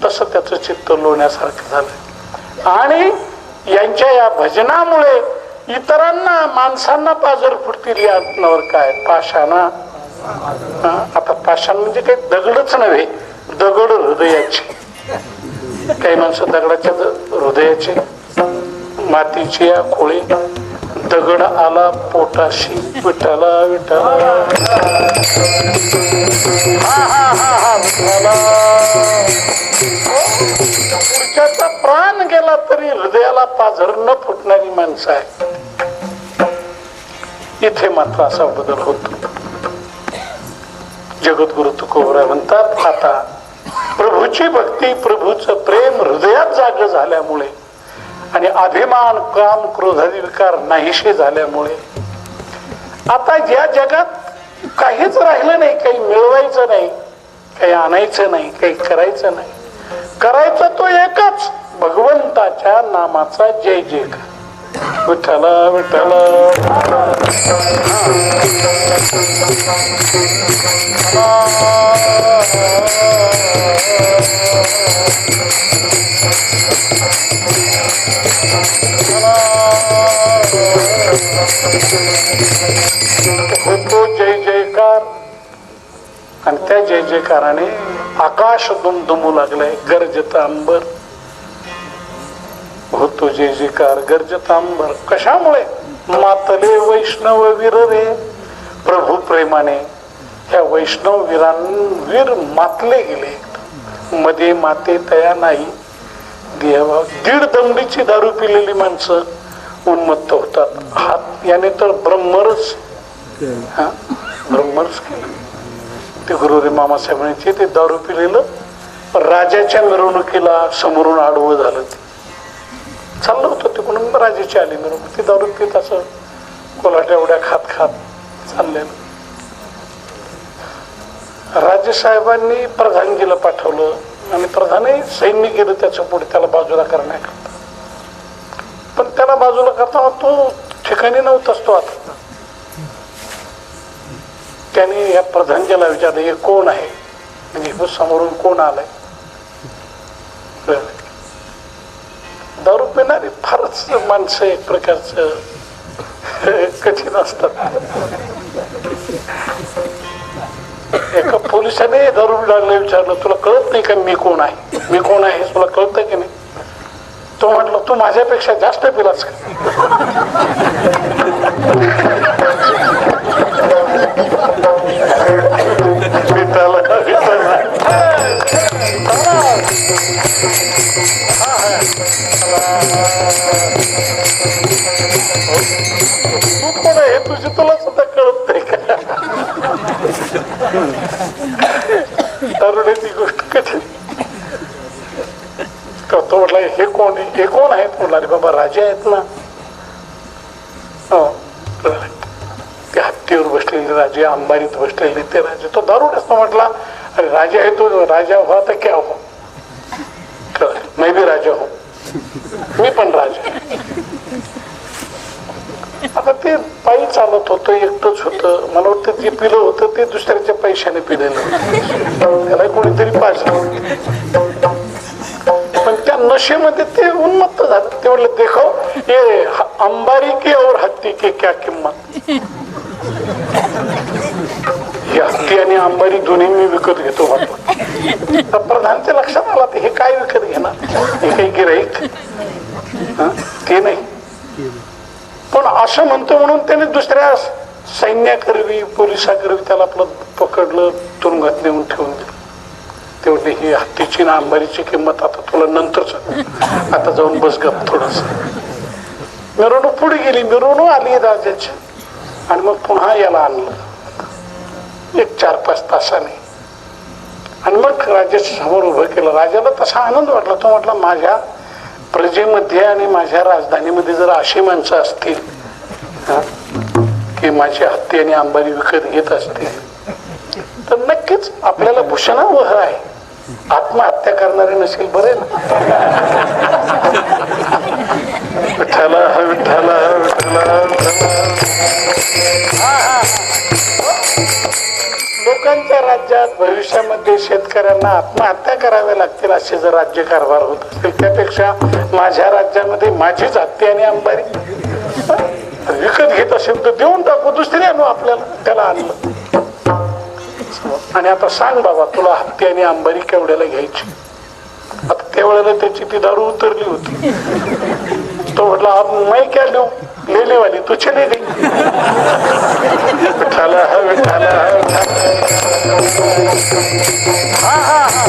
B: तसं त्याचं चित्त लोण्यासारखं झालं. आणि यांच्या या भजनामुळे इतरांना माणसांना पाजर फुटतील या आत्मावर काय पाषाणा. आता पाषाण म्हणजे काही दगडच नव्हे, दगड हृदयाचे. काही माणसं दगडाच्या हृदयाचे, मातीची या खोळी. दगड आला पोटाशी विठाला विठाला. पुढच्याचा प्राण गेला तरी हृदयाला पाझर न फुटणारी माणसं आहे. इथे मात्र असा बदल होतो. जगद्गुरु तुकोबरा म्हणतात आता प्रभूची भक्ती प्रभूचं प्रेम हृदयात जाग झाल्यामुळे आणि अभिमान काम क्रोधादी विकार नाहीसे झाल्यामुळे आता या जगात काहीच राहिलं नाही. काही मिळवायचं नाही, काही आणायचं नाही, काही करायचं नाही. करायचं तो एकच भगवंताच्या नामाचा जय जयकार. विठ्ठला विठ्ठला. होतो जय जयकार आणि त्या जय जयकाराने आकाश दुमदुमू लागलाय. गर्जत अंबर. होतो जय जयकार गर्जत अंबर. कशामुळे. मातले वैष्णव वीर रे. प्रभू प्रेमाने ह्या वैष्णव वीर मातले गेले. मध्ये माते तया नाही. देवा दीड दमडीची दारू पिलेली माणसं उन्मत्त होतात. हात याने तर ब्रह्मरस ब्रह्मरस केलं. ते गुरुरी मामासाहेब म्हणायचे ते दारू पिलेलं राजाच्या मिरवणुकीला समोरून आडवं झालं. ते चाललं होतं तिकडून राजाची आली मिरवणूक. ते दारू पित असं कोलाट्या उड्या खात खात चाललेलं. राजेसाहेबांनी प्रधानजीला पाठवलं आणि प्रधानही सैन्य केलं त्याच्या पुढे त्याला बाजूला करण्याकरता. पण त्याला बाजूला करताना तो ठिकाणी नव्हताच तो. आता त्याने या प्रधानजीला विचारलं हे कोण आहे म्हणजे समोरून कोण आलाय. दारू पिणारी फारच माणसं एक प्रकारचं कठीण असतात. एका पोलिसाने दारू लागले विचारलं तुला कळत नाही का मी कोण आहे. मी कोण आहे हे तुला कळतंय की नाही. तो म्हटलं तू माझ्यापेक्षा जास्त पिलास का. विठाला विठाला तू कोण आहे तुझी तुला सुद्धा कळत नाही का? तरुणाची गोष्ट कठीण. तो म्हटला हे कोण आहेत म्हटला. अरे बाबा राजे आहेत ना. ते हत्तीवर बसलेले राजे, अंबारीत बसलेले ते राजे. तो दारुड असतो. म्हटला अरे राजा आहे तो, राजा हुआ तर क्या हो. मैं भी राजा हो, मी पण राजा. आता ते पायी चालत होतं, एकटंच होतं. मला वाटतं जे पिलं होतं ते दुसऱ्याच्या पैशाने पिलेलं, त्याला कोणीतरी पाजलं. पण त्या नशेमध्ये ते उन्मत्त झालं. ते म्हटलं देखो ये अंबारी की और हत्ती की क्या किंमत. ही हत्ती आणि अंबारी दोन्ही मी विकत घेतो म्हटलं. तर प्रधानच्या लक्षात आला हे काय विकत घेणार, हे काही गिराईक ते नाही. पण असं म्हणतो म्हणून त्याने दुसऱ्या सैन्याकरवी पोलिसाकरवी त्याला आपलं पकडलं, तुरुंगात नेऊन ठेवून दिलं. ते म्हटले ही हत्तीची ना अंबारीची किंमत आता तुला नंतर सांग, आता जाऊन बस गप थोडस. मिरवणूक पुढे गेली, मिरवणूक आली राजाची. आणि मग पुन्हा याला आणलं एक 4-5 तासाने. आणि मग राजाच्या समोर उभं केलं. राजाला तसा आनंद वाटला. तो म्हटला माझ्या प्रजेमध्ये आणि माझ्या राजधानीमध्ये जर अशी माणसं असतील की माझी हत्ती आणि अंबारी विकत घेत असतील तर नक्कीच आपल्याला भूषणावह आहे. आत्महत्या करणारे नसेल बरे ना. विठ्ठला विठ्ठला विठ्ठला. लोकांच्या राज्यात भविष्यामध्ये शेतकऱ्यांना आत्महत्या कराव्या लागतील असे जर राज्य कारभार होत असतील, त्यापेक्षा माझ्या राज्यामध्ये माझीच हत्ती आणि अंबारी विकत घेत असेल तर देऊन टाकू, दुसरी आणू आपल्याला. त्याला आणलं. आणि आता सांग बाबा तुला हत्ती आणि अंबारी केवढ्याला घ्यायची. आता त्यावेळेला त्याची ती दारू उतरली होती. तो म्हटला अब मैं क्या लू, लेने वाली तू चले गई. विठाला विठाला. हा हा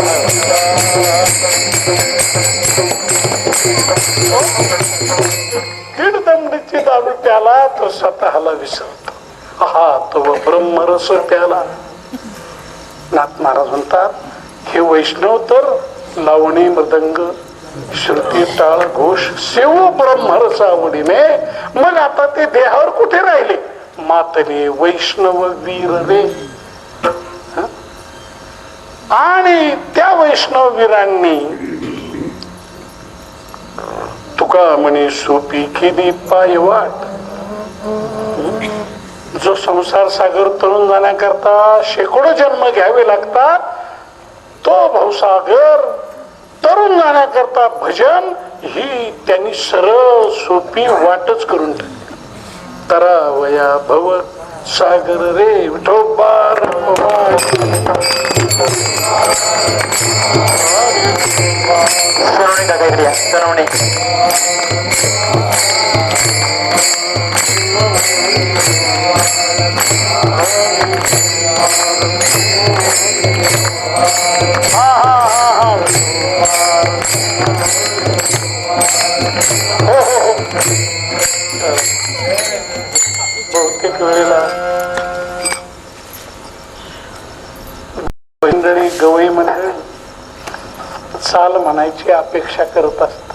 B: दीड दमडीची दारू प्याला तो स्वतःला विसरतो. हा तो ब्रह्मरस प्याला. नाथ महाराज म्हणतात हे वैष्णव तर लावणी मृदंग श्रुती टाळ घोष सेव ब्रह्मरस आवडीने. मग आता ते देहावर कुठे राहिले. मातले वैष्णव वीर रे. आणि त्या वैष्णव वीरांनी तुका म्हणे सोपी केली पायवाट. जो संसार सागर तरुण जाण्याकरता शेकडो जन्म घ्यावे लागतात, तो भवसागर तरुण जाण्याकरता भजन ही त्यांनी सरळ सोपी वाटच करून टाकली. तरावया भव सागर रे विठोबा बहुतेक वेळेला मंडळी गवई मंडळी चाल म्हणायची अपेक्षा करत असतात.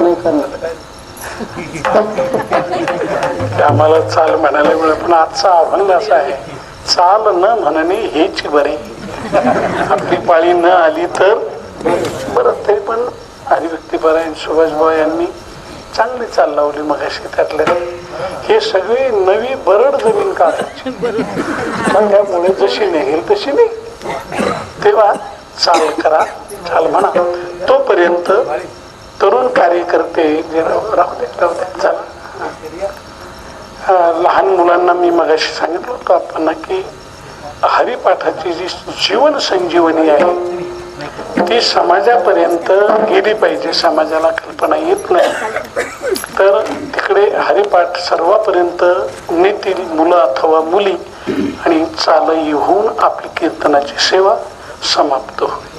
B: नाही करणार काय आम्हाला चाल म्हणायला मिळेल. पण आजचा अभंग असा आहे चाल न म्हणणे हेच बरे. आपली पाळी न आली तर बरं. तरी पण हरिभक्तीपरायण सुभाषभाऊ यांनी चांगली चाल लावली. मग अशी त्यातले हे सगळी नवी बरड जमीन काढायची. त्यामुळे जशी निघेल तशी नाही. तेव्हा चाल करा, चाल म्हणा. तोपर्यंत तरुण कार्यकर्ते जे राहू दे चला. लहान मुलांना मी मगाशी सांगितलं होतं आपण की हरिपाठाची जी जीवन संजीवनी आहे ती समाजापर्यंत गेली पाहिजे. समाजाला कल्पना येत नाही तर तिकडे हरिपाठ सर्वांपर्यंत नेतील मुलं अथवा मुली आणि चालही होऊन आपली कीर्तनाची सेवा समाप्त होईल.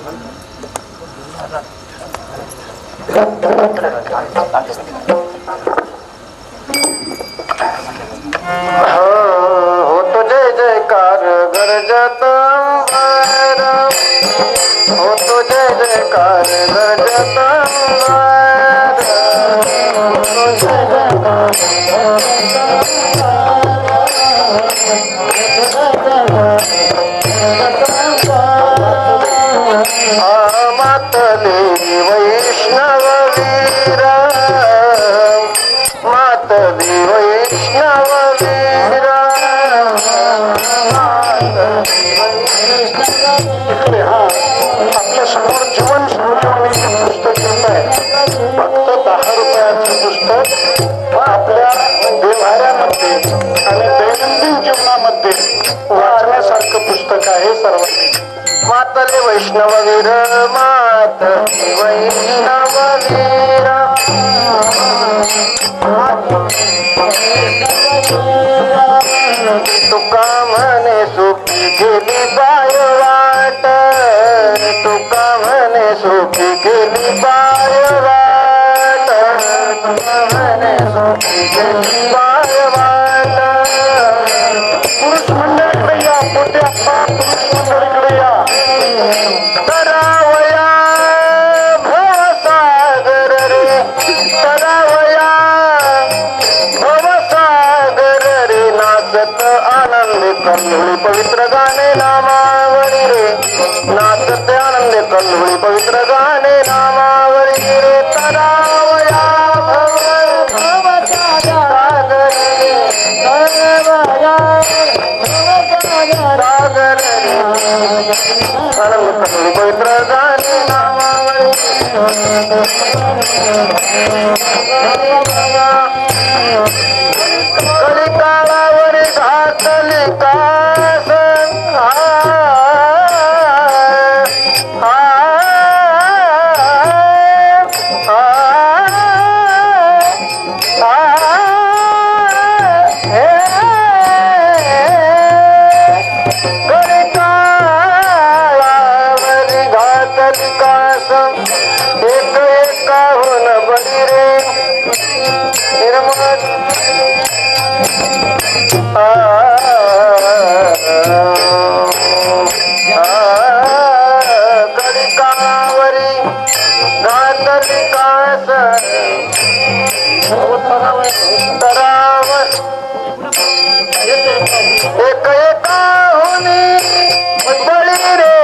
C: होतो जय जयकार गरजत अंबर, होतो जय जयकार गरजत अंबर, होतो जय मातली वैष्णव वीर, मातली वैष्णव वीर,
B: इकडे आपल्या समोर जीवन संजीवनीचे पुस्तक येत आहे. फक्त 10 रुपयाचं पुस्तक आपल्या व्यवहारामध्ये आणि दैनंदिन जीवनामध्ये वाचण्यासारखं पुस्तक आहे. सर्वांनी
C: मातले वैष्णव वीर, मातली वैष्णव वीर, तुका म्हणे सुखी गेली पाय वाट, तुका म्हणे सुखी गेली पाय वाट, तुका म्हणे सुखी गेली पाय वाट.
B: पुरुष मंडळीकडे या, पोटे अप्पा पुरुष मंडळीकडे या.
C: तरावया भवसागर रे, तरावया भवसागर रे, नाचत आनंद कल्लोळी पवित्र गाणे नामावरी रे, नाचत आनंद कल्लोळी पवित्र गाणे नामावरी रे. तरावया भवसागर रे, तरावया सागर रे, आनंद कल्लोळी पवित्र गाणे नामावरी. कलिकाळावर घातली कास, एक एकाहून बळी रे निर्मळ कलिकावरी घातली कास, तरावर एक एकाहून बळी रे,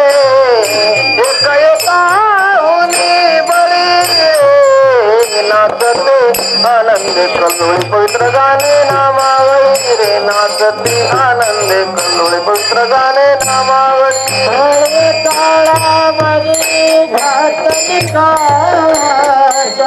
C: एक एकाहून बळी रे, नाचते आनंद कल्लोळी पवित्र गाणे नामावरी रे, नाचते आनंद कल्लोळी पवित्र गाणे नामावरी. काळावरी घातली कास,